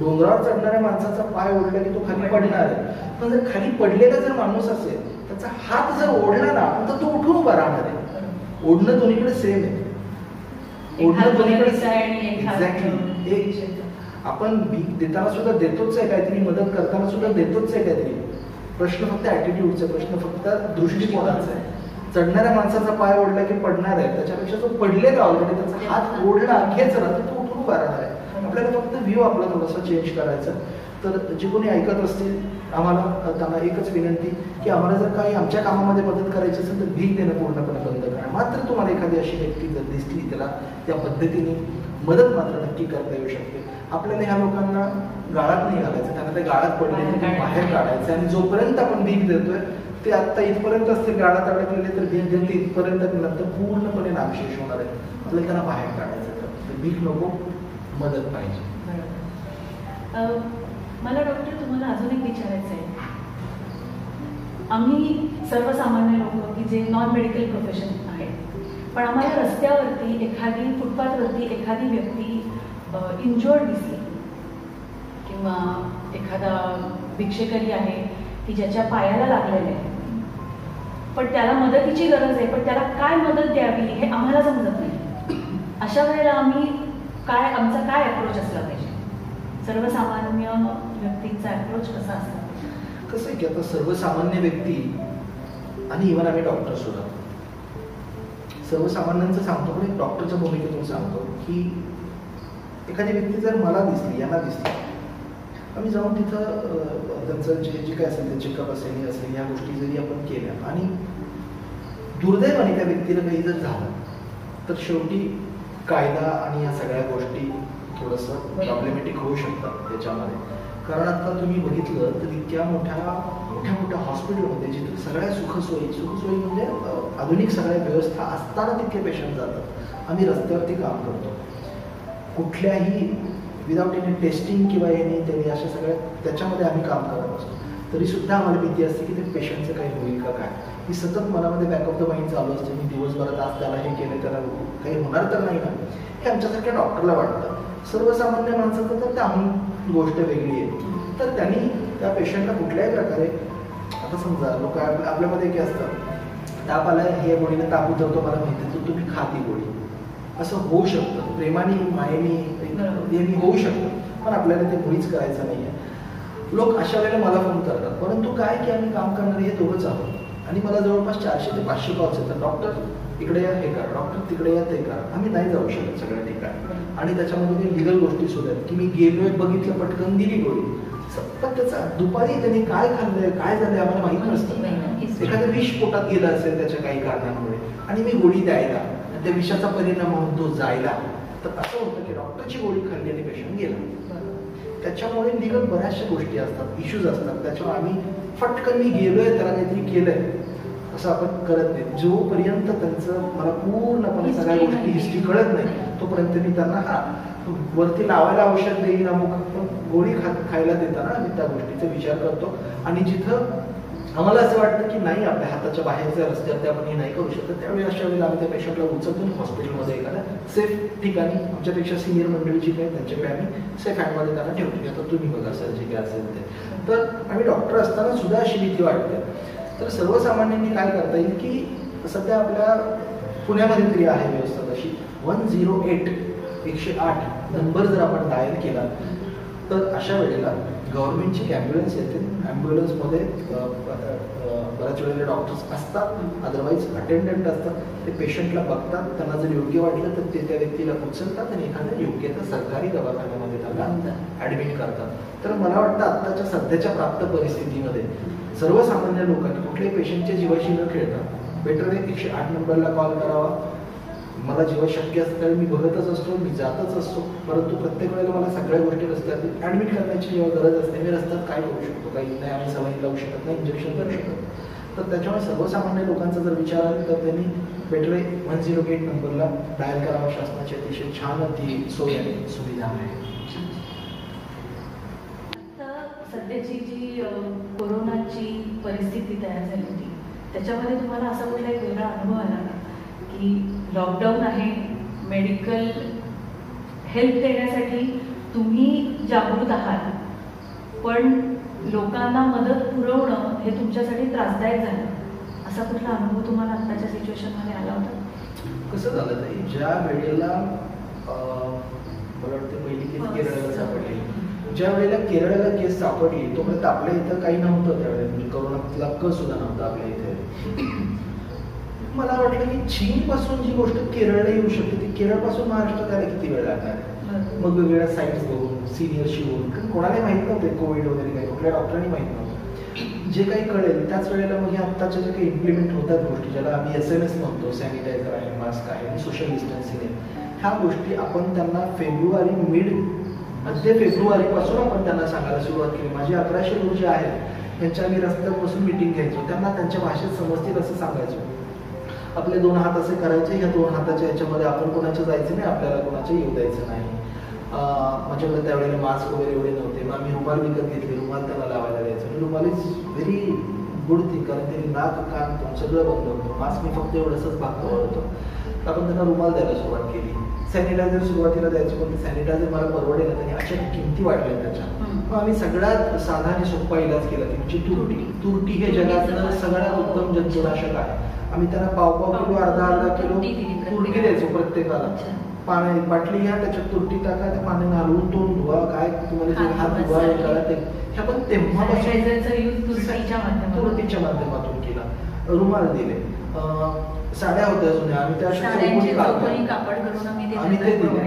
डोंगरावर चढणाऱ्या माणसाचा पाय ओढला की तो खाली पडणार आहे. पण जर खाली पडलेला जर माणूस असेल, त्याचा हात जर ओढला ना तर तो उठून उभा राहणार आहे. ओढणं दोन्हीकडे सेम आहे. ओढणं दोन्हीकडे एक्झॅक्टली. आपण भीक देताना सुद्धा देतोच आहे काहीतरी, मदत करताना सुद्धा देतोच आहे काहीतरी. प्रश्न फक्त ॲटिट्यूडचा, प्रश्न फक्त दृष्टिकोनाचा आहे. चढणाऱ्या माणसाचा पाय ओढला की पडणार आहे, त्याच्यापेक्षा जो पडलेला ऑलरेडी त्याचा हात ओढला खेचला तर तो उठून उभा राहणार आहे. आपल्याला फक्त व्ह्यू आपला थोडासा चेंज करायचा. तर जे कोणी ऐकत असतील आम्हाला त्यांना एकच विनंती की आम्हाला जर काही आमच्या कामामध्ये मदत करायची असेल तर भीक देणं पूर्णपणे बंद करा. मात्र तुम्हाला एखादी अशी व्यक्ती जर दिसली त्याला त्या पद्धतीने मदत मात्र नक्की करता येऊ शकते. आपल्याला ह्या लोकांना गाळात नाही घालायचं, त्यांना ते गाळात पडले बाहेर काढायचं. आणि जोपर्यंत आपण भीक देतोय ते आत्ता इथपर्यंत असते गाळात अडकलेले, तर भीक देते इथपर्यंत नंतर पूर्णपणे नामशेष होणार आहे. आपल्याला त्यांना बाहेर काढायचं. तर भीक नको, मदत पाहिजे. मला डॉक्टर तुम्हाला अजून एक विचारायचं आहे. आम्ही सर्वसामान्य लोक की जे नॉन मेडिकल प्रोफेशन आहेत, पण आम्हाला रस्त्यावरती एखादी फुटपाथवरती एखादी व्यक्ती इंजोर्ड दिसली किंवा एखादा भिक्षेकरी आहे की ज्याच्या पायाला लागलेलं आहे, पण त्याला मदतीची गरज आहे, पण त्याला काय मदत द्यावी हे आम्हाला समजत नाही. अशा वेळेला आम्ही आमचा काय अप्रोच असला पाहिजे? सर्वसामान्य व्यक्तींचा अप्रोच कसा असला? कसं आहे की आता सर्वसामान्य व्यक्ती आणि इव्हन आम्ही डॉक्टर सुद्धा सर्वसामान्यांचं सांगतो, पण एक डॉक्टरच्या भूमिकेतून सांगतो की एखादी व्यक्ती जर मला दिसली, यांना दिसली, आम्ही जाऊन तिथं त्यांचं जे काय असेल ते चेकअप असेल हे असेल ह्या गोष्टी जरी आपण केल्या आणि दुर्दैवाने त्या व्यक्तीला काही जर झालं तर शेवटी कायदा आणि या सगळ्या गोष्टी थोडंसं प्रॉब्लेमॅटिक होऊ शकतात त्याच्यामध्ये. कारण आता तुम्ही बघितलं तर इतक्या मोठ्या हॉस्पिटलमध्ये जिथे सगळ्या सुखसोयी म्हणजे आधुनिक सगळ्या व्यवस्था असताना तितके पेशंट जातात. आम्ही रस्त्यावरती काम करतो, कुठल्याही विदाउट एनी टेस्टिंग किंवा त्यांनी अशा सगळ्या त्याच्यामध्ये आम्ही काम करत असतो. तरी सुद्धा आम्हाला भीती असते की ते पेशंटचं काही होईल का काय. ही सतत मनामध्ये बॅक ऑफ द माइंड चालू असते. मी दिवसभरात आज त्याला हे केलं, त्याला काही होणार तर नाही ना, हे आमच्यासारख्या डॉक्टरला वाटतं. सर्वसामान्य माणसाचं तर त्याहून गोष्ट वेगळी आहे. तर त्यांनी त्या पेशंटला कुठल्याही प्रकारे, आता समजा लोक आपल्यामध्ये काय असतं, ताप आला, हे गोळीने ताप उतरतो मला माहिती, तर तुम्ही खा ती गोळी, असं होऊ शकतं. प्रेमाने मायेने यांनी होऊ शकतं, पण आपल्याला ते मुळीच करायचं नाही आहे. लोक अशा वेळेला मला फोन करतात, परंतु काय की आम्ही काम करणारे हे दोघंच आहोत आणि मला जवळपास 400 ते 500 कॉल्स येतात. डॉक्टर इकडे या, हे करा, डॉक्टर तिकडे या, ते करा. आम्ही नाही जाऊ शकत सगळ्या ठिकाणी. आणि त्याच्यामध्ये लिगल गोष्टी सुद्धा आहेत की मी गेलोय, बघितलं, पटकन दिली गोळी. पण त्याचा दुपारी त्यांनी काय खाल्लंय, काय झालंय आम्हाला माहित नसतं. एखादं विष पोटात गेलं असेल त्याच्या काही कारणामुळे आणि मी गोळी द्यायला, त्या विषाचा परिणाम म्हणून तो जायला, तर असं होतं की डॉक्टरची गोळी खाल्ली आणि पेशंट गेला. त्याच्यामुळे लिगल बऱ्याचशा गोष्टी असतात, इश्यूज असतात. त्याच्यामुळे आम्ही फटकन मी गेलोय, त्याला काहीतरी केलंय असं आपण करत नाही. जोपर्यंत त्यांचं मला पूर्णपणे सगळ्या गोष्टी हिस्ट्री कळत नाही तोपर्यंत मी त्यांना वरती लावायला औषध देईन, अमुक गोळी खायला देताना आम्ही त्या गोष्टीचा विचार करतो. आणि जिथं आम्हाला असं वाटतं की नाही आपल्या हाताच्या बाहेरच्या रस्त्यात आपण हे नाही करू शकत, त्यावेळी अशा वेळेला आम्ही त्या पेशंटला उचलतो हॉस्पिटलमध्ये एखाद्या सेफ ठिकाणी, आमच्यापेक्षा सिनियर मंडळी जी काही त्यांच्याकडे आम्ही सेफ हँडमध्ये त्यांना ठेवतो की आता तुम्ही बघा सर जे काय असेल ते. तर आम्ही डॉक्टर असताना सुद्धा अशी भीती वाटते. तर सर्वसामान्यांनी काय करता येईल की सध्या आपल्या पुण्यामध्ये तरी आहे व्यवस्था तशी 108 नंबर जर आपण डायल केला तर अशा वेळेला गव्हर्नमेंटची ॲम्ब्युलन्स येते, ॲम्ब्युलन्समध्ये बऱ्याच वेळेला डॉक्टर्स असतात, अदरवाईज अटेंडंट असतात. ते पेशंटला बघतात, त्यांना जर योग्य वाटलं तर ते त्या व्यक्तीला उचलतात आणि एखाद्या योग्य त्या सरकारी दवाखान्यामध्ये त्याला ॲडमिट करतात. तर मला वाटतं आत्ताच्या सध्याच्या प्राप्त परिस्थितीमध्ये सर्वसामान्य लोकांनी कुठल्याही पेशंटच्या जीवाशी न खेळता बेटर 108 नंबरला कॉल करावा. मला जेव्हा शक्य असतं त्यावेळी मी बघतच असतो, मी जातच असतो, परंतु प्रत्येक वेळेला मला सगळ्या गोष्टी रस्त्यात ॲडमिट करण्याची जेव्हा गरज असते, मी रस्त्यात काय करू शकतो, काही नाही, आम्ही सवयी लावू शकत नाही, इंजेक्शन करू शकत. तर त्याच्यामुळे सर्वसामान्य लोकांचा जर विचार आला तर त्यांनी बेटर 108 नंबरला डायल करावा. शासनाची अतिशय छान ती सोय आणि सुविधा आहे. सध्याची जी कोरोनाची परिस्थिती तयार झाली होती त्याच्यामध्ये तुम्हाला असा कुठला एक वेगळा अनुभव आला का की लॉकडाऊन आहे, मेडिकल हेल्प देण्यासाठी तुम्ही जागृत आहात, पण लोकांना मदत पुरवणं हे तुमच्यासाठी त्रासदायक झालं, असा कुठला अनुभव तुम्हाला आत्ताच्या सिच्युएशनमध्ये आला होता? कसं झालं ताई, ज्या वेळेला मला वाटतं पहिली केस केरळला सापडली, ज्या वेळेला केरळला केस सापडली तोपर्यंत आपल्या इथं काही नव्हतं. त्यावेळेला म्हणजे कोरोनातला कस सुद्धा नव्हता आपल्या इथे. मला वाटलं की चीनपासून जी गोष्ट केरळला येऊ शकते ती केरळपासून महाराष्ट्रात यायला किती वेळ लागणार आहे. मग वेगवेगळ्या साईट्स बघून, सिनियरशी बोलून, कारण कोणाला माहित नव्हते कोविड वगैरे काही, कुठल्या डॉक्टरांनी माहित नव्हतं. जे काही कळेल त्याच वेळेला मग हे आत्ताच्या जे काही इम्प्लिमेंट होतात गोष्टी, ज्याला आम्ही SMS म्हणतो, सॅनिटायझर आहे, मास्क आहे आणि सोशल डिस्टन्सिंग आहे, ह्या गोष्टी आपण त्यांना मध्य फेब्रुवारीपासून आपण त्यांना सांगायला सुरुवात केली. माझे 1100 लोक जे आहेत त्यांच्या आम्ही रस्त्यावर बसून मिटिंग घ्यायचो, त्यांना त्यांच्या भाषेत समजतील असं सांगायचो. आपले 2 हात असे करायचे, ह्या 2 हाताच्या ह्याच्यामध्ये आपण कोणाच्या जायचं नाही, आपल्याला कोणाच्या येऊ द्यायचं नाही. माझ्याकडे त्यावेळेला मास्क वगैरे एवढे नव्हते, मग आम्ही रुमाल विकत घेतले, रुमाल त्यांना लावायला द्यायचो. आणि रुमाल इज व्हेरी गुड थिंग, कारण ते नाक कान सगळं बंद होतं. मास्क मी फक्त एवढंच भाग कव्हर होतो, आपण त्यांना रुमाल द्यायला सुरुवात केली. सॅनिटायझर सुरुवातीला द्यायचं, पण सॅनिटायझर मला परवडेल आणि अशा किमती वाढल्या त्याच्या. मग आम्ही सगळ्यात साधा आणि सोपा इलाज केला, तुमची तुरटी हे जगातलं सगळ्यात उत्तम जंतुनाशक आहे. आम्ही त्यांना पाव किलो, अर्धा किलो तुरटी द्यायचो प्रत्येकाला. पाणी बाटली घ्या, त्याच्यात तुरटी टाका, ते पाणी घालून तोंड धुवा, काय तुम्हाला हात धुवा, हे करा. ते आपण तेव्हापासून तुरटीच्या माध्यमातून केला. रुमाल दिले, साड्या होत्या जुन्या, आम्ही त्या आम्ही ते दिले.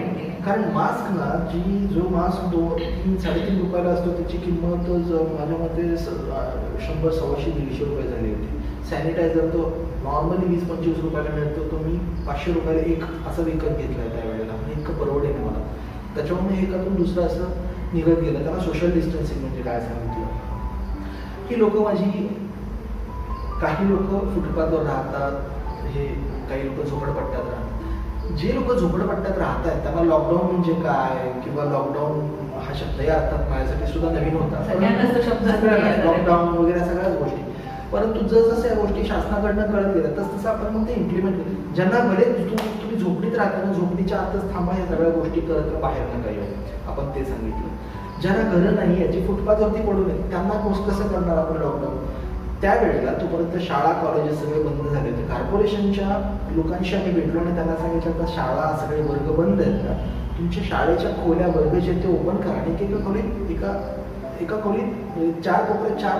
कारण मास्क ना, जो मास्क 2-3-3.5 रुपयाला असतो त्याची किंमत माझ्या मते 100-125-150 रुपये झाली होती. सॅनिटायझर तो नॉर्मली 20-25 रुपयाला मिळतो, तो मी 500 रुपयाला एक असं विकत घेतलाय त्यावेळेला. इतकं परवडेल मला. त्याच्यामुळे हे करून दुसरं असं निघत गेलं. त्याला सोशल डिस्टन्सिंग म्हणजे काय सांगितलं की लोक माझी, काही लोक फुटपाथवर राहतात, हे काही लोक झोपडपट्ट्यात राहतात. जे लोक झोपडपट्ट्यात राहत आहेत त्यांना लॉकडाऊन म्हणजे काय, किंवा लॉकडाऊन हा शब्द या अर्थात माझ्यासाठी सुद्धा नवीन होता, लॉकडाऊन वगैरे सगळ्याच गोष्टी. परंतु जसं या गोष्टी शासनाकडनं कळत गेल्या तसं आपण मग ते इम्प्लिमेंट केलं. ज्यांना भले तुम्ही झोपडीत राहता ना, झोपडीच्या आतच थांबा, या सगळ्या गोष्टी करत बाहेर नका येऊ, आपण ते सांगितलं. ज्यांना घरं नाही याची फुटपाथवरती पडू नये त्यांना कसं करणार आपण लॉकडाऊन. त्यावेळेला तोपर्यंत शाळा कॉलेजेस सगळे बंद झाले होते. कॉर्पोरेशनच्या लोकांशी आम्ही भेटलो आणि त्यांना सांगितलं तर शाळा सगळे वर्ग बंद आहेत का, तुमच्या शाळेच्या खोल्या वर्ग जे ते ओपन करा आणि एका खोलीत 4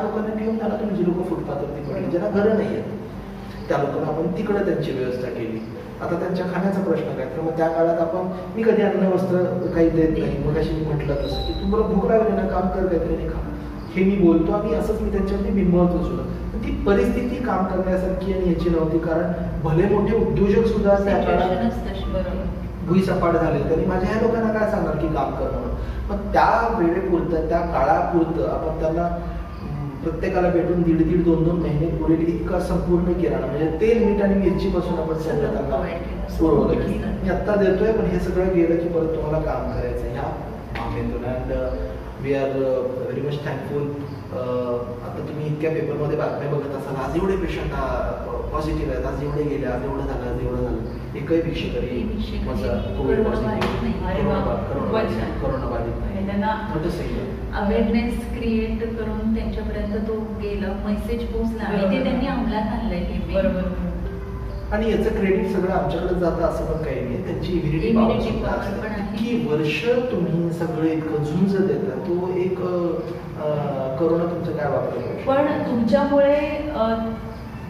लोकांना ठेवून त्यांना तुम्ही जी लोक फुटपाथवरती पडले, ज्यांना घरं नाही आहेत त्या लोकांना आपण तिकडे त्यांची व्यवस्था केली. आता त्यांच्या खाण्याचा प्रश्न काय, तर मग त्या काळात आपण, मी कधी अन्न वस्त्र काही देत नाही, मग अशी मी म्हटलं तसं की तुम्हाला भूक लागली ना, काम कर, काहीतरी नाही खा, हे मी बोलतो आणि असंच मी त्यांच्यावरती बिंबवतो सुद्धा. ती परिस्थिती काम करण्यासारखी आणि याची नव्हती, कारण भले मोठे उद्योजक सुद्धा त्या काळात भुईसपाट झाले. तरी माझ्या ह्या लोकांना काय सांगणार की काम कर म्हणून. मग त्या वेळेपुरतं, त्या काळापुरतं आपण त्यांना प्रत्येकाला भेटून 1.5-2 महिने पुरेल इतका संपूर्ण किराणा, म्हणजे तेल, मीठ आणि मिरची पासून आपण सगळं त्यांना पुरवलं की मी आत्ता देतोय, पण हे सगळं गेलं की परत तुम्हाला काम करायचं ह्या आम्हीतून. And we are very much thankful. आता तुम्ही इतक्या पेपरमध्ये बातम्या बघत असाल, आज एवढे पेशंट पॉझिटिव्ह आहेत, आज एवढे गेले, आज एवढं झालं, आज एवढं झालं. एकही भिक्षकरी माझा कोविड पॉझिटिव्ह, कोरोना बाधित नाही. त्यांना अवेअरनेस क्रिएट करून त्यांच्यापर्यंत तो गेला, मेसेज पोहोचला आणि ते त्यांनी अंमलात आणलंय. बरोबर. आणि याचं क्रेडिट सगळं आमच्याकडे जातं असं पण काही नाही, त्यांची इम्युनिटी पॉवर पण आहे. की वर्ष तुम्ही सगळे इतकं झुंज देता, तो एक करोना तुमचं काय वापरलं? पण तुमच्यामुळे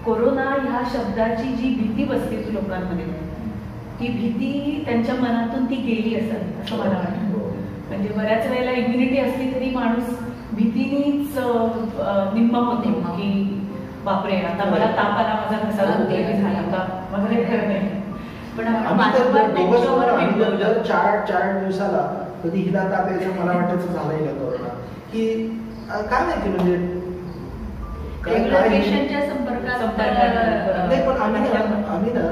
कोरोना ह्या शब्दाची जी भीती बसली ती लोकांमध्ये, ती भीती त्यांच्या मनातून ती गेली असेल असं मला वाटतं. म्हणजे बऱ्याच वेळेला इम्युनिटी असली तरी माणूस भीतीनेच निम्मा होतो की बापरे आता मला ताप आला, माझा घसा झाला का, मला हे खरं नाही. पण चार दिवसाला कधी हिला ताप यायचा, मला वाटायचं झालं हिला कोरोना, की काय माहिती म्हणजे पेशंटच्या संपर्कात नाही. पण आम्ही ना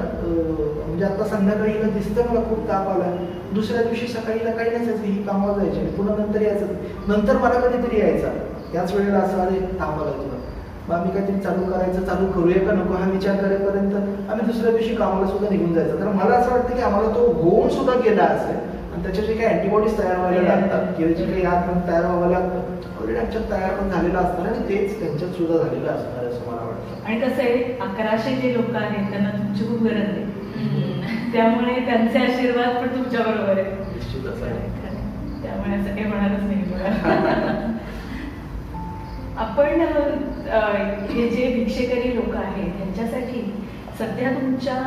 म्हणजे आता संध्याकाळी हिला दिसतं मला खूप ताप आला, दुसऱ्या दिवशी सकाळीला काही नसायचं, ही कामावर जायची आणि पुन्हा नंतर यायचं, नंतर मला कधीतरी यायचा, याच वेळेला असं अरे ताप आला तुला, मग आम्ही काहीतरी चालू करूया का नको हा विचार करेपर्यंत आम्ही दुसऱ्या दिवशी कामाला सुद्धा निघून जायचं. तर मला असं वाटतं की आम्हाला तो होऊन सुद्धा गेला असेल आणि त्याच्या जे काही अँटीबॉडीज तयार व्हायला लागतात किंवा जे काही आतमध्ये तयार व्हावं लागतं ऑलरेडी आमच्यात तयार पण झालेलं असतं आणि तेच त्यांच्यात सुद्धा झालेलं असणार असं मला वाटतं. आणि कसं आहे 1100 जे लोक आहेत त्यांना तुमची खूप गरज आहे, त्यामुळे त्यांचे आशीर्वाद पण तुमच्या बरोबर आहे. निश्चितच आहे. त्यामुळे असं काही होणारच नाही बघा. आपण हे जे भिक्षेकरी लोक आहेत त्यांच्यासाठी सध्या तुमच्या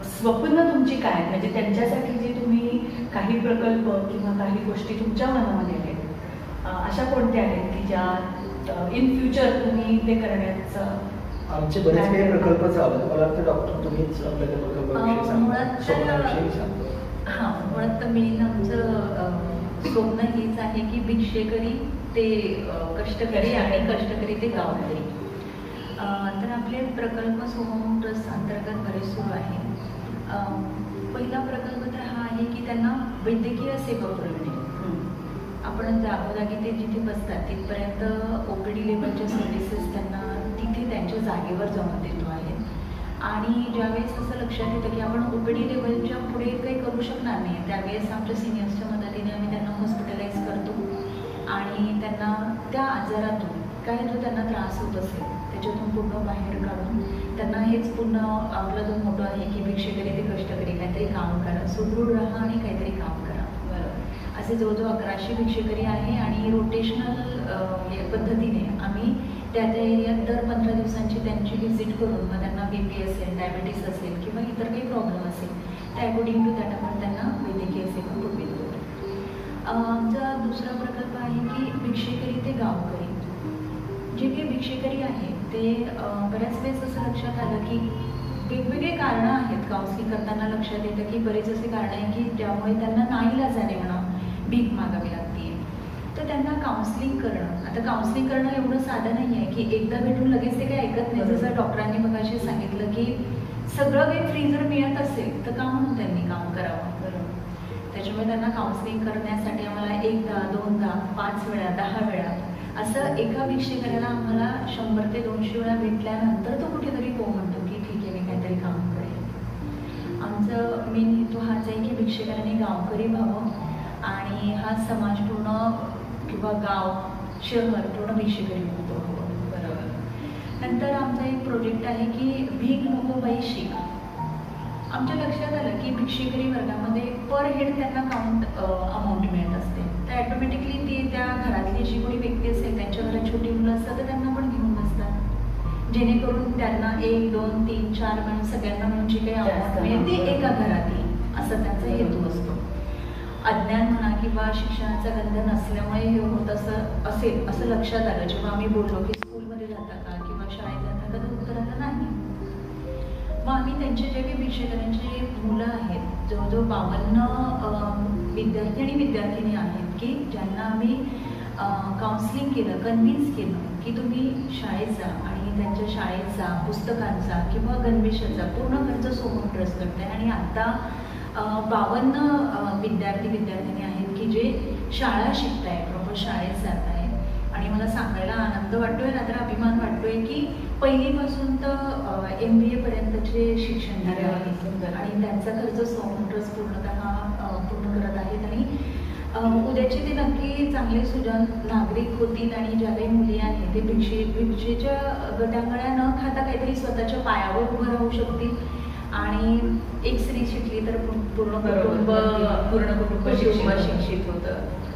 स्वप्न तुमची काय, म्हणजे त्यांच्यासाठी जे तुम्ही काही प्रकल्प किंवा काही गोष्टी तुमच्या मनामध्ये आहेत अशा कोणत्या आहेत की ज्या इन फ्युचर तुम्ही ते करण्याचा? आमचे बरेच काही प्रकल्प चालू आहेत. मला वाटतं डॉक्टर तुम्हीच आपल्याला प्रकल्पाविषयी सांगतो. हां, मुळात मेन आमचं स्वप्न हेच आहे की भिक्षेकरी ते कष्टकरी आणि कष्टकरी ते गावकरी. तर आपले प्रकल्प सोहम ट्रस्ट अंतर्गत बरेच सुरू आहे. पहिला प्रकल्प तर हा आहे की त्यांना वैद्यकीय सेवा पुरवणे. आपण जागोजागी ते जिथे बसतात तिथपर्यंत OPD लेवलच्या सर्व्हिसेस त्यांना तिथे त्यांच्या जागेवर जाऊन देतो आहे. आणि ज्यावेळेस असं लक्षात येतं की आपण OPD लेवलच्या पुढे काही करू शकणार नाही, त्यावेळेस आमच्या सिनियर्सच्या मदतीने आम्ही त्यांना हॉस्पिटलाइज करतो आणि त्यांना त्या आजारातून काय जो त्यांना त्रास होत असेल त्याच्यातून पूर्ण बाहेर काढून त्यांना हेच पूर्ण आपला जो मोठं आहे की भिक्षेकरी ते कष्टकरी काहीतरी काम करा, सुदृढ राहा आणि काहीतरी काम करा. असे जवळजवळ 1100 भिक्षेकरी आहे आणि रोटेशनल पद्धतीने आम्ही त्या एरियात दर 15 दिवसांची त्यांची व्हिजिट करून मग त्यांना BP असेल, डायबिटीस असेल किंवा इतर काही प्रॉब्लेम असेल त्या अकॉर्डिंग टू दॅट आपण त्यांना वैद्यकीय सेवा पुरवितो. आमचा दुसरा प्रकल्प आहे की भिक्षेकरी ते गावकरी. जे काही भिक्षेकरी आहेत ते बऱ्याच वेळेस असं लक्षात आलं की वेगवेगळे कारणं आहेत. काउन्सिलिंग करताना लक्षात येतं की बरेच असे कारणं आहे की ज्यामुळे त्यांना नाईलाजाने म्हणा भीक मागावी लागते. तर त्यांना काउन्सिलिंग करणं, आता काउन्सिलिंग करणं एवढं साधं नाही आहे की एकदा भेटून लगेच ते काही ऐकत नाही. जसं डॉक्टरांनी मगाशी सांगितलं की सगळं काही फ्री जर मिळत असेल तर का म्हणून त्यांनी काम करावं. त्याच्यामुळे त्यांना काउन्सिलिंग करण्यासाठी आम्हाला 1दा 2दा 5 वेळा 10 वेळा असं एका भिक्षेकऱ्याला आम्हाला 100 ते 200 वेळा भेटल्यानंतर तो कुठेतरी हो म्हणतो की ठीक आहे मी काहीतरी काम करेल. आमचं मेन हेतू हाच आहे की भिक्षेकऱ्यांनी गावकरी व्हावं आणि हा समाज पूर्ण किंवा गाव शहर पूर्ण भिक्षेकरी मुक्त व्हावं. बरोबर. नंतर आमचा एक प्रोजेक्ट आहे की भीक नको बाई शिक. आमच्या लक्षात आलं की भिक्षेकरी वर्गामध्ये पर हेड त्यांना काउंट अमाऊंट मिळत असते, तर ॲटोमॅटिकली ती त्या घरातली जी कोणी व्यक्ती असेल त्यांच्या घरात छोटी मुलं असतात तर त्यांना पण घेऊन बसतात, जेणेकरून त्यांना 1, 2, 3, 4 मिळून सगळ्यांना मिळून जी काही अमाऊंट मिळेल ती एका घरात येईल असा त्यांचा हेतू असतो. अज्ञान म्हणा किंवा शिक्षणाचा गंध नसल्यामुळे हे होत असेल असं लक्षात आलं जेव्हा आम्ही बोललो की स्कूलमध्ये जाता का किंवा शाळेत जाता का, तर उत्तर आलं नाही. मग आम्ही त्यांचे जे काही भिक्षेकऱ्यांचे मुलं आहेत जवळजवळ 52 विद्यार्थी आणि विद्यार्थिनी आहेत की ज्यांना आम्ही काउन्सिलिंग केलं, कन्व्हिन्स केलं की तुम्ही शाळेत जा आणि त्यांच्या शाळेचा पुस्तकांचा किंवा गणवेशाचा पूर्ण खर्च सोहम ट्रस्ट करते. आणि आता 52 विद्यार्थी विद्यार्थिनी आहेत की जे शाळा शिकताय, प्रॉपर शाळेत जात आहे. आणि मला सांगायला आनंद वाटतोय, रात्र अभिमान वाटतोय की पहिलीपासून तर MBA पर्यंतचे शिक्षण दिले आहे आणि त्यांचा खर्च सोहम ट्रस्ट पूर्ण करत आहेत. आणि उद्याचे ते नक्की चांगले सुजाण नागरिक होतील आणि ज्या काही मुली आहेत ते भिक्षेच्या गटांगळ्या न खाता काहीतरी स्वतःच्या पायावर उभं राहू शकतील आणि एक स्त्री शिकली तर पूर्ण कुटुंब शिक्षित होतं.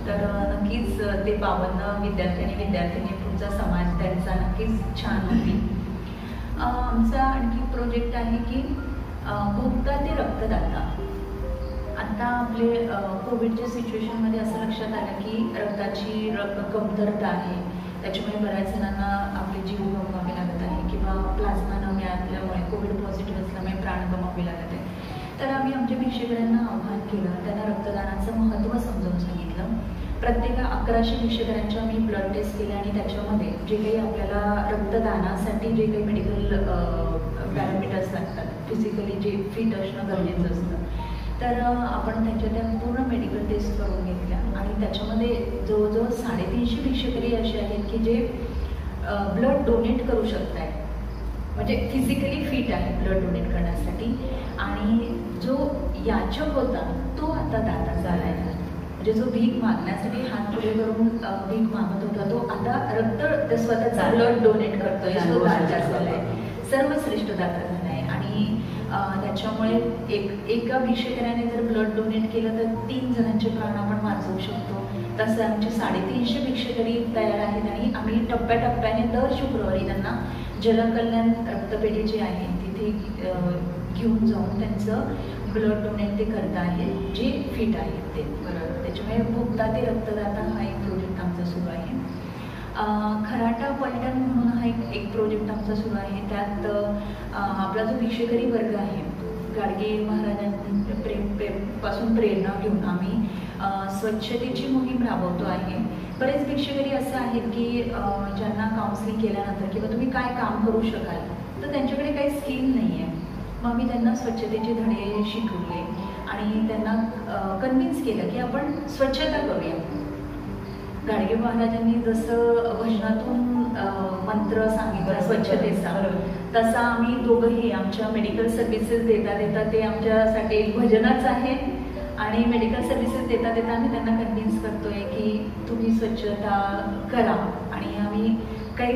तर नक्कीच ते 52 विद्यार्थ्यांनी पुढचा समाज त्यांचा नक्कीच छान होईल. आमचा आणखी प्रोजेक्ट आहे की भोगता ते रक्तदाता. आता आपले कोविडच्या सिच्युएशनमध्ये असं लक्षात आलं की रक्ताची कमतरता आहे. त्याच्यामुळे बऱ्याच जणांना आपले जीव गमवावे लागत आहे किंवा प्लाझ्मा न मिळाल्यामुळे कोविड पॉझिटिव्ह असल्यामुळे प्राण गमवावे लागत आहे. तर आम्ही आमच्या भिक्षेकरांना आव्हान केलं, त्यांना रक्तदानाचं महत्त्व समजावून सांगितलं. प्रत्येक 1100 भिक्षेकरांच्या आम्ही ब्लड टेस्ट केल्या आणि त्याच्यामध्ये जे काही आपल्याला रक्तदानासाठी जे काही मेडिकल पॅरामीटर्स लागतात, फिजिकली जे फिट असणं गरजेचं असतं, तर आपण त्यांच्या त्या पूर्ण मेडिकल टेस्ट करून घेतल्या आणि त्याच्यामध्ये जवळजवळ 350 भिक्षेकरी असे आहेत की जे ब्लड डोनेट करू शकत आहेत, म्हणजे फिजिकली फिट आहे ब्लड डोनेट करण्यासाठी. आणि जो याचक होता तो आता दाता झाला आहे. म्हणजे जो भीक मागण्यासाठी हात पुढे करून भीक मागत होता तो आता रक्त स्वतःचा ब्लड डोनेट करतोय, तो दाता झाला आहे, सर्वश्रेष्ठ दाता झाला आहे. आणि त्याच्यामुळे एका भिक्षेकराने जर ब्लड डोनेट केलं तर 3 जणांचे प्राण आपण वाचवू शकतो. तसं आमचे 350 भिक्षेकरी तयार आहेत आणि आम्ही टप्प्याटप्प्याने दर शुक्रवारी त्यांना जलकल्याण रक्तपेढी जी आहे तिथे घेऊन जाऊन त्यांचं ब्लड डोनेट ते करत आहेत जे फिट आहेत ते. बरोबर. त्याच्यामुळे भोगता ते रक्तदाता हा एक प्रोजेक्ट आमचा सुरू आहे. खराटा पलटण म्हणून हा एक प्रोजेक्ट आमचा सुरू आहे. त्यात आपला जो भिक्षेकरी वर्ग आहे, गाडगे महाराजांपासून प्रेरणा घेऊन आम्ही स्वच्छतेची मोहीम राबवतो आहे. बरेच भिक्षेकरी असं आहेत की ज्यांना काउन्सिलिंग केल्यानंतर किंवा तुम्ही काय काम करू शकाल तर त्यांच्याकडे काही स्किल नाही आहे. मग आम्ही त्यांना स्वच्छतेचे धडे शिकवले आणि त्यांना कन्व्हिन्स केलं की आपण स्वच्छता करूया. गाडगे महाराजांनी जसं भजनातून मंत्र सांगितला स्वच्छतेचा, तसा आम्ही दोघंही आमच्या मेडिकल सर्व्हिसेस देता ते आमच्यासाठी एक भजनच आहे. आणि मेडिकल सर्व्हिसेस देता आम्ही त्यांना कन्व्हिन्स करतोय की तुम्ही स्वच्छता करा. आणि आम्ही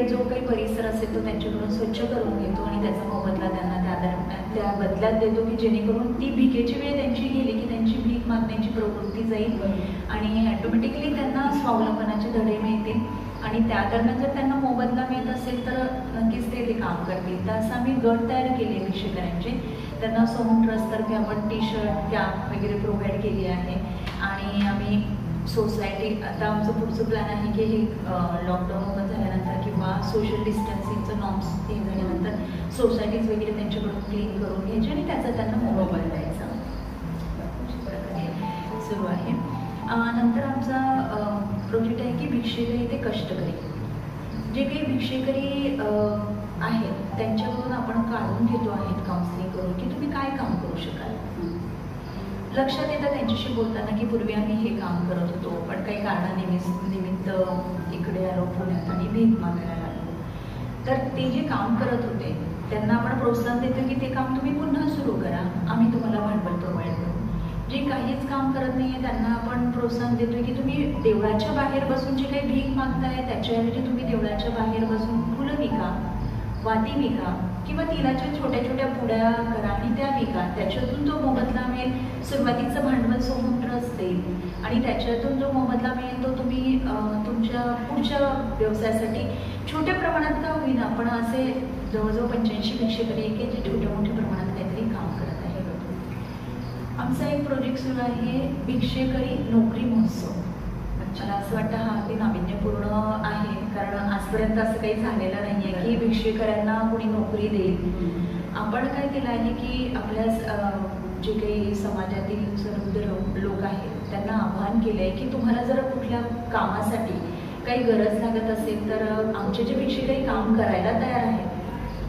जो काही परिसर असेल तो त्यांच्याकडून स्वच्छ करून घेतो आणि त्याचा मोबदला त्यांना त्या बदल्यात देतो की जेणेकरून ती भिकेची वेळ त्यांची गेली की त्यांची भीक मागण्याची प्रवृत्ती जाईल आणि ॲटोमॅटिकली त्यांना स्वावलंबनाचे धडे मिळतील. आणि त्या दरम्यान जर त्यांना मोबदला मिळत असेल तर नक्कीच ते काम करतील. तर असं आम्ही गट तयार केले भिक्षेकरांचे. त्यांना सोहम ट्रस्टतर्फे आपण टी-शर्ट कॅप वगैरे प्रोव्हाइड केली आहे. आणि आम्ही सोसायटी आता आमचं पुढचं प्लॅन आहे की हे लॉकडाऊन ओपन झाल्यानंतर किंवा सोशल डिस्टन्सिंगचं नॉर्म्स हे झाल्यानंतर सोसायटीज वगैरे त्यांच्याकडून क्लीन करून घ्यायचे आणि त्याचा त्यांना मोबाईल द्यायचा सुरू आहे. नंतर आमचा प्रोजेक्ट आहे की भिक्षेकरी ते कष्टकरी. जे काही भिक्षेकरी आहेत त्यांच्याकडून आपण काढून घेतो आहेत काउन्सिलिंग करून की तुम्ही काय काम करू शकाल. लक्षात येतं त्यांच्याशी बोलताना की पूर्वी आम्ही हे काम करत होतो पण काही कारणानिमित्त इकडे आलो पुण्यात आणि भीक मागायला लागलो. तर ते जे काम करत होते त्यांना आपण प्रोत्साहन देतो की ते काम तुम्ही पुन्हा सुरू करा, आम्ही तुम्हाला भांडवल प्रोव्हाइड करू. जे काहीच काम करत नाही आहे त्यांना आपण प्रोत्साहन देतोय की तुम्ही देवळाच्या बाहेर बसून जे काही भीक मागताय त्याच्याऐवजी तुम्ही देवळाच्या बाहेर बसून फुलं विका, वाती विका किंवा तिलाच्या छोट्या छोट्या पुड्या करा आणि त्या विका. त्याच्यातून जो मोबदला मिळेल, सुरुवातीचं भांडवल सोहम ट्रस्ट देईल आणि त्याच्यातून जो मोबदला मिळेल तो तुम्ही तुमच्या पुढच्या व्यवसायासाठी छोट्या प्रमाणात का होईना पण असे जवळजवळ 85 भिक्षेकरी की जे छोट्या मोठ्या प्रमाणात काहीतरी काम करत आहे. आमचा एक प्रोजेक्ट सुरू आहे भिक्षेकरी नोकरी महोत्सव. मला असं वाटतं हा अगदी नाविन्यपूर्ण आहे कारण आजपर्यंत असं काही झालेलं नाही आहे की भिक्षेकऱ्यांना कोणी नोकरी देईल. आपण काय केलं आहे की आपल्या जे काही समाजातील सर्व लोक आहेत त्यांना आवाहन केलं आहे की तुम्हाला जर कुठल्या कामासाठी काही गरज लागत असेल तर आमचे जे भिक्षेकरी काम करायला तयार आहेत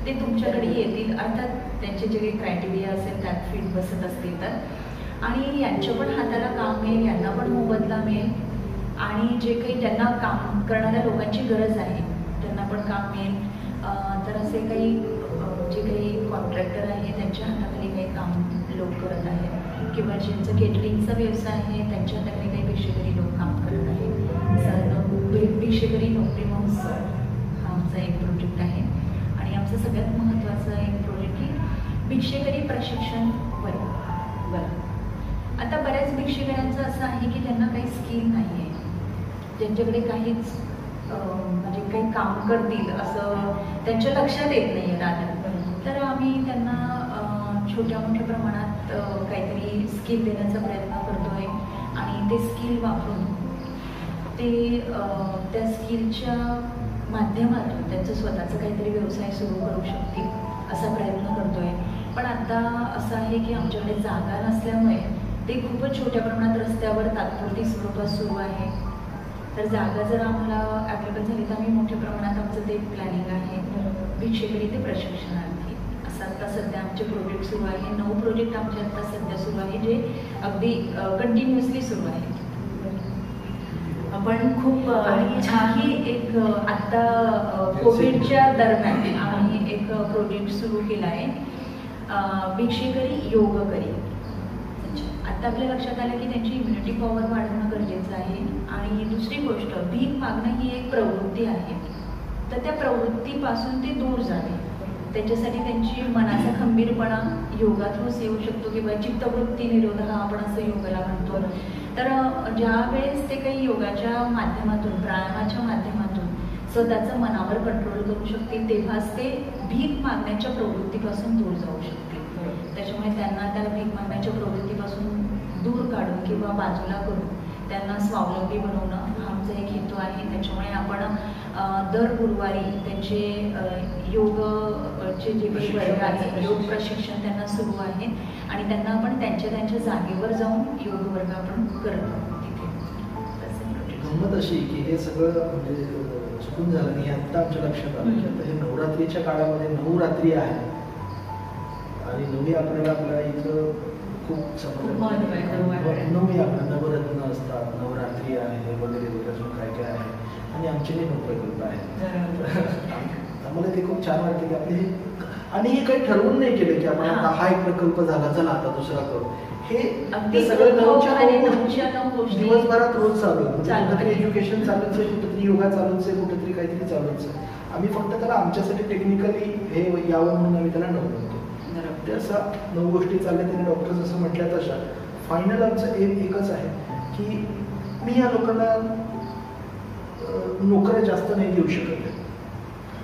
ते तुमच्याकडे येतील. अर्थात त्यांचे जे काही क्रायटेरिया असेल त्यात फिट बसत असतील तर. आणि यांच्या पण हाताला काम मिळेल, यांना पण मोबदला मिळेल आणि जे काही ज्यांना काम करणाऱ्या लोकांची गरज आहे त्यांना पण काम मिळेल. तर असे काही जे काही कॉन्ट्रॅक्टर आहे त्यांच्या हाताखाली काही काम लोक करत आहेत किंवा ज्यांचं केटरिंगचा व्यवसाय आहे त्यांच्या हाताखाली काही भिक्षेकरी लोक काम करत आहेत. भिक्षेकरी नोकरी महोत्सव हा आमचा एक प्रोजेक्ट आहे. आणि आमचं सगळ्यात महत्त्वाचं एक प्रोजेक्ट की भिक्षेकरी प्रशिक्षण वर्ग. बरं. आता बऱ्याच भिक्षेकऱ्यांचं असं आहे की त्यांना काही स्किल नाही आहे, ज्यांच्याकडे काहीच म्हणजे काही काम करतील असं त्यांच्या लक्षात येत नाही आहे राहण्यात. तर आम्ही त्यांना छोट्या मोठ्या प्रमाणात काहीतरी स्किल देण्याचा प्रयत्न करतोय आणि ते स्किल वापरून ते त्या स्किलच्या माध्यमातून त्यांचं स्वतःचं काहीतरी व्यवसाय सुरू करू शकतील असा प्रयत्न करतोय. पण आता असं आहे की आमच्याकडे जागा नसल्यामुळे ते खूपच छोट्या प्रमाणात रस्त्यावर तात्पुरती स्वरूपात सुरू आहे. तर जागा जर आम्हाला अवेलेबल झाली तर आम्ही मोठ्या प्रमाणात आमचं ते प्लॅनिंग आहे भिक्षेकरी ते प्रशिक्षणार्थी असं आता सध्या आमचे प्रोजेक्ट सुरू आहे. 9 प्रोजेक्ट आमचे आता सध्या सुरू आहे जे अगदी कंटिन्युअसली सुरू आहेत. आपण खूप आणि ही एक आता कोविडच्या दरम्यान आम्ही एक प्रोजेक्ट सुरू केला आहे भिक्षेकरी योगकरी. आता आपल्या लक्षात आलं की त्यांची इम्युनिटी पॉवर वाढवणं गरजेचं आहे. आणि दुसरी गोष्ट, भीक मागणं ही एक प्रवृत्ती आहे, तर त्या प्रवृत्तीपासून ते दूर जावे त्याच्यासाठी त्यांची मनाचा खंबीरपणा योगा थ्रूच येऊ शकतो किंवा चित्तवृत्ती निरोध हा आपण असं योगाला म्हणतो. तर ज्या वेळेस ते काही योगाच्या माध्यमातून प्राणायामाच्या माध्यमातून स्वतःचं मनावर कंट्रोल करू शकतील तेव्हाच ते भीक मागण्याच्या प्रवृत्तीपासून दूर जाऊ शकतील. त्याच्यामुळे त्यांना त्या भीक मागण्याच्या प्रवृत्तीपासून दूर काढून किंवा बाजूला करून त्यांना स्वावलंबी बनवणं हा आमचा एक हेतू आहे. त्याच्यामुळे आपण दर गुरुवारी त्यांचे योगचे जे काही वर्ग आहे योग प्रशिक्षण त्यांना सुरू आहे आणि त्यांना आपण त्यांच्या जागेवर जाऊन योग वर्ग आपण करतो तिथे. गंमत अशी की हे सगळं म्हणजे चुकून झालं नाही. आत्ता आमच्या लक्षात आलं की आता हे नवरात्रीच्या काळामध्ये 9 रात्री आहे आणि 9 आपल्याला आपल्या इथं खूप समजलं. 9 आपल्या नवरत्न असतात, नवरात्री आहे वगैरे वगैरे अजून काय काय आहे आणि आमचे 9 प्रकल्प आहेत. आम्हाला ते खूप छान वाटतं की आपले आणि हे काही ठरवून नाही केलं की आपण आता हा एक प्रकल्प झाला चला आता दुसरा करू. हे सगळं 9च्या दिवसभरात रोज चालू आहे. कुठेतरी एज्युकेशन चालूच आहे, कुठेतरी योगा चालूच आहे, कुठेतरी काहीतरी चालूच आहे. आम्ही फक्त त्याला आमच्यासाठी टेक्निकली हे यावं म्हणून आम्ही त्याला 9 म्हणतो. ते असं 9 गोष्टी चालल्या. त्यांनी डॉक्टर्स असं म्हटल्या तशा फायनल आमचं एकच आहे की मी या लोकांना नोकऱ्या जास्त नाही देऊ शकत.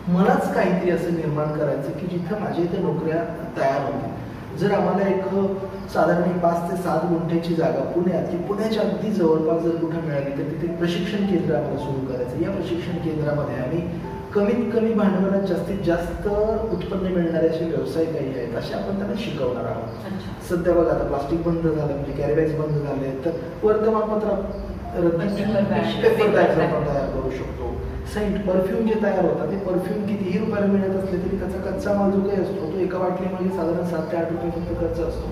मलाच काहीतरी असं निर्माण करायचं की जिथं माझ्या इथे नोकऱ्या तयार होतील. जर आम्हाला एक साधारण 5 ते 7 गुंठ्याची जागा पुण्यात की पुण्याच्या अगदी जवळपास जर कुठं मिळाली तर तिथे प्रशिक्षण केंद्र आम्हाला सुरू करायचं. या प्रशिक्षण केंद्रामध्ये आम्ही कमीत कमी भांडवलात जास्तीत जास्त उत्पन्न मिळणारे असे व्यवसाय काही आहेत असे आपण त्यांना शिकवणार आहोत. सध्या बघा आता प्लास्टिक बंद झालं म्हणजे कॅरीबॅग्स बंद झाले तर वर्तमानपत्र पेपर बॅग्स आपण तयार करू शकतो. सेंट परफ्यूम जे तयार होतात ते परफ्यूम कितीही रुपयाला मिळत असले तरी त्याचा कच्चा माल जो काही असतो तो एका बाटलीमध्ये साधारण 7 ते 8 रुपये फक्त खर्च असतो.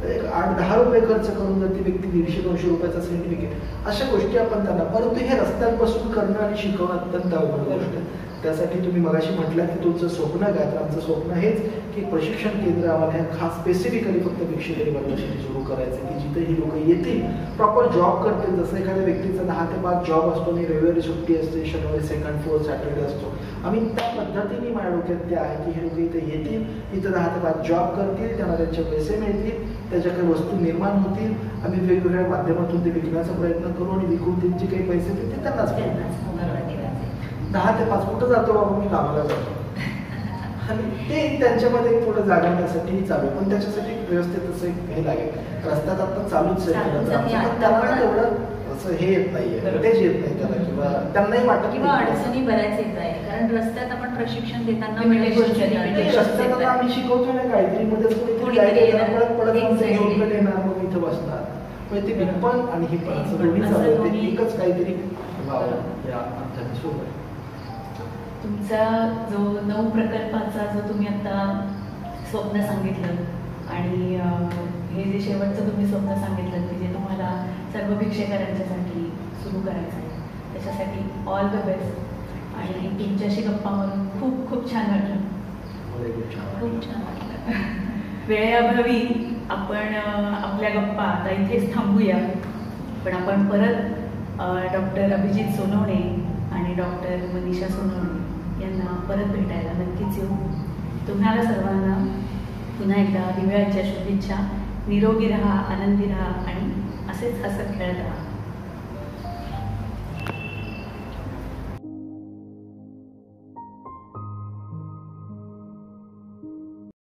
एक 8-10 रुपये खर्च करून जर ती व्यक्ती 150-200 रुपयाचा सेंट विकेल अशा गोष्टी आपण त्यांना. परंतु हे रस्त्यांपासून करणं आणि शिकवणं अत्यंत अवघड गोष्ट आहे. त्यासाठी तुम्ही मगाशी म्हटलं की तुमचं स्वप्न काय, तर आमचं स्वप्न हेच की प्रशिक्षण केंद्र आम्हाला खास स्पेसिफिकली फक्त भिक्षेकरी वर्गासाठी सुरू करायचं की जिथे ही लोक येतील प्रॉपर जॉब करतील. जसं एखाद्या व्यक्तीचा 10 ते 5 जॉब असतो आणि रविवारी सुट्टी असते, शनिवारी 2nd, 4th, सॅटर्डे असतो. आम्ही त्या पद्धतीने माझ्या डोक्यात ते आहे की हे लोक इथे येतील, इथं 10 ते 5 जॉब करतील, त्यांना त्यांचे पैसे मिळतील, त्याच्याकडे वस्तू निर्माण होतील, आम्ही वेगवेगळ्या माध्यमातून ते विकण्याचा प्रयत्न करू आणि विकून त्यांचे काही पैसे देतील ते त्यांनाच मिळतील. 10 ते 5 कुठं जातो बाबा मी कामाला जातो आणि ते त्यांच्यामध्ये थोडं जागवण्यासाठी चालू. पण त्याच्यासाठी व्यवस्थित असं हे लागेल. रस्त्यात आता चालूच आहे, त्यांना तेवढं असं हे येत नाहीये, तेच येत नाही त्याला किंवा त्यांनाही वाटत किंवा अडचणी बऱ्याच येत आहे. कारण रस्त्यात आपण प्रशिक्षण देताना रस्त्यात आम्ही शिकवतो ना काहीतरी मध्ये पडत येणार मग इथं बसणार म्हणजे ते विपण आणि ही पण दोन्ही चालू ते एकच काहीतरी व्हावं या अर्थाने. तुमचा जो 9 प्रकल्पाचा जो तुम्ही आता स्वप्न सांगितलं आणि हे जे शेवटचं तुम्ही स्वप्न सांगितलं की जे तुम्हाला सर्व भिक्षेकरांच्यासाठी सुरू करायचं आहे त्याच्यासाठी ऑल द बेस्ट. आणि तुमच्याशी गप्पा मारून खूप खूप छान वाटलं. खूप छान वाटलं. वेळेअभावी आपण आपल्या गप्पा आता इथेच थांबूया. पण आपण परत डॉक्टर अभिजित सोनवणे आणि डॉक्टर मनीषा सोनवणे यांना परत भेटायला नक्कीच येऊ. तुम्हाला सर्वांना पुन्हा एकदा दिवाळीच्या शुभेच्छा. निरोगी राहा, आनंदी राहा आणि असेच हसत खेळत राहा.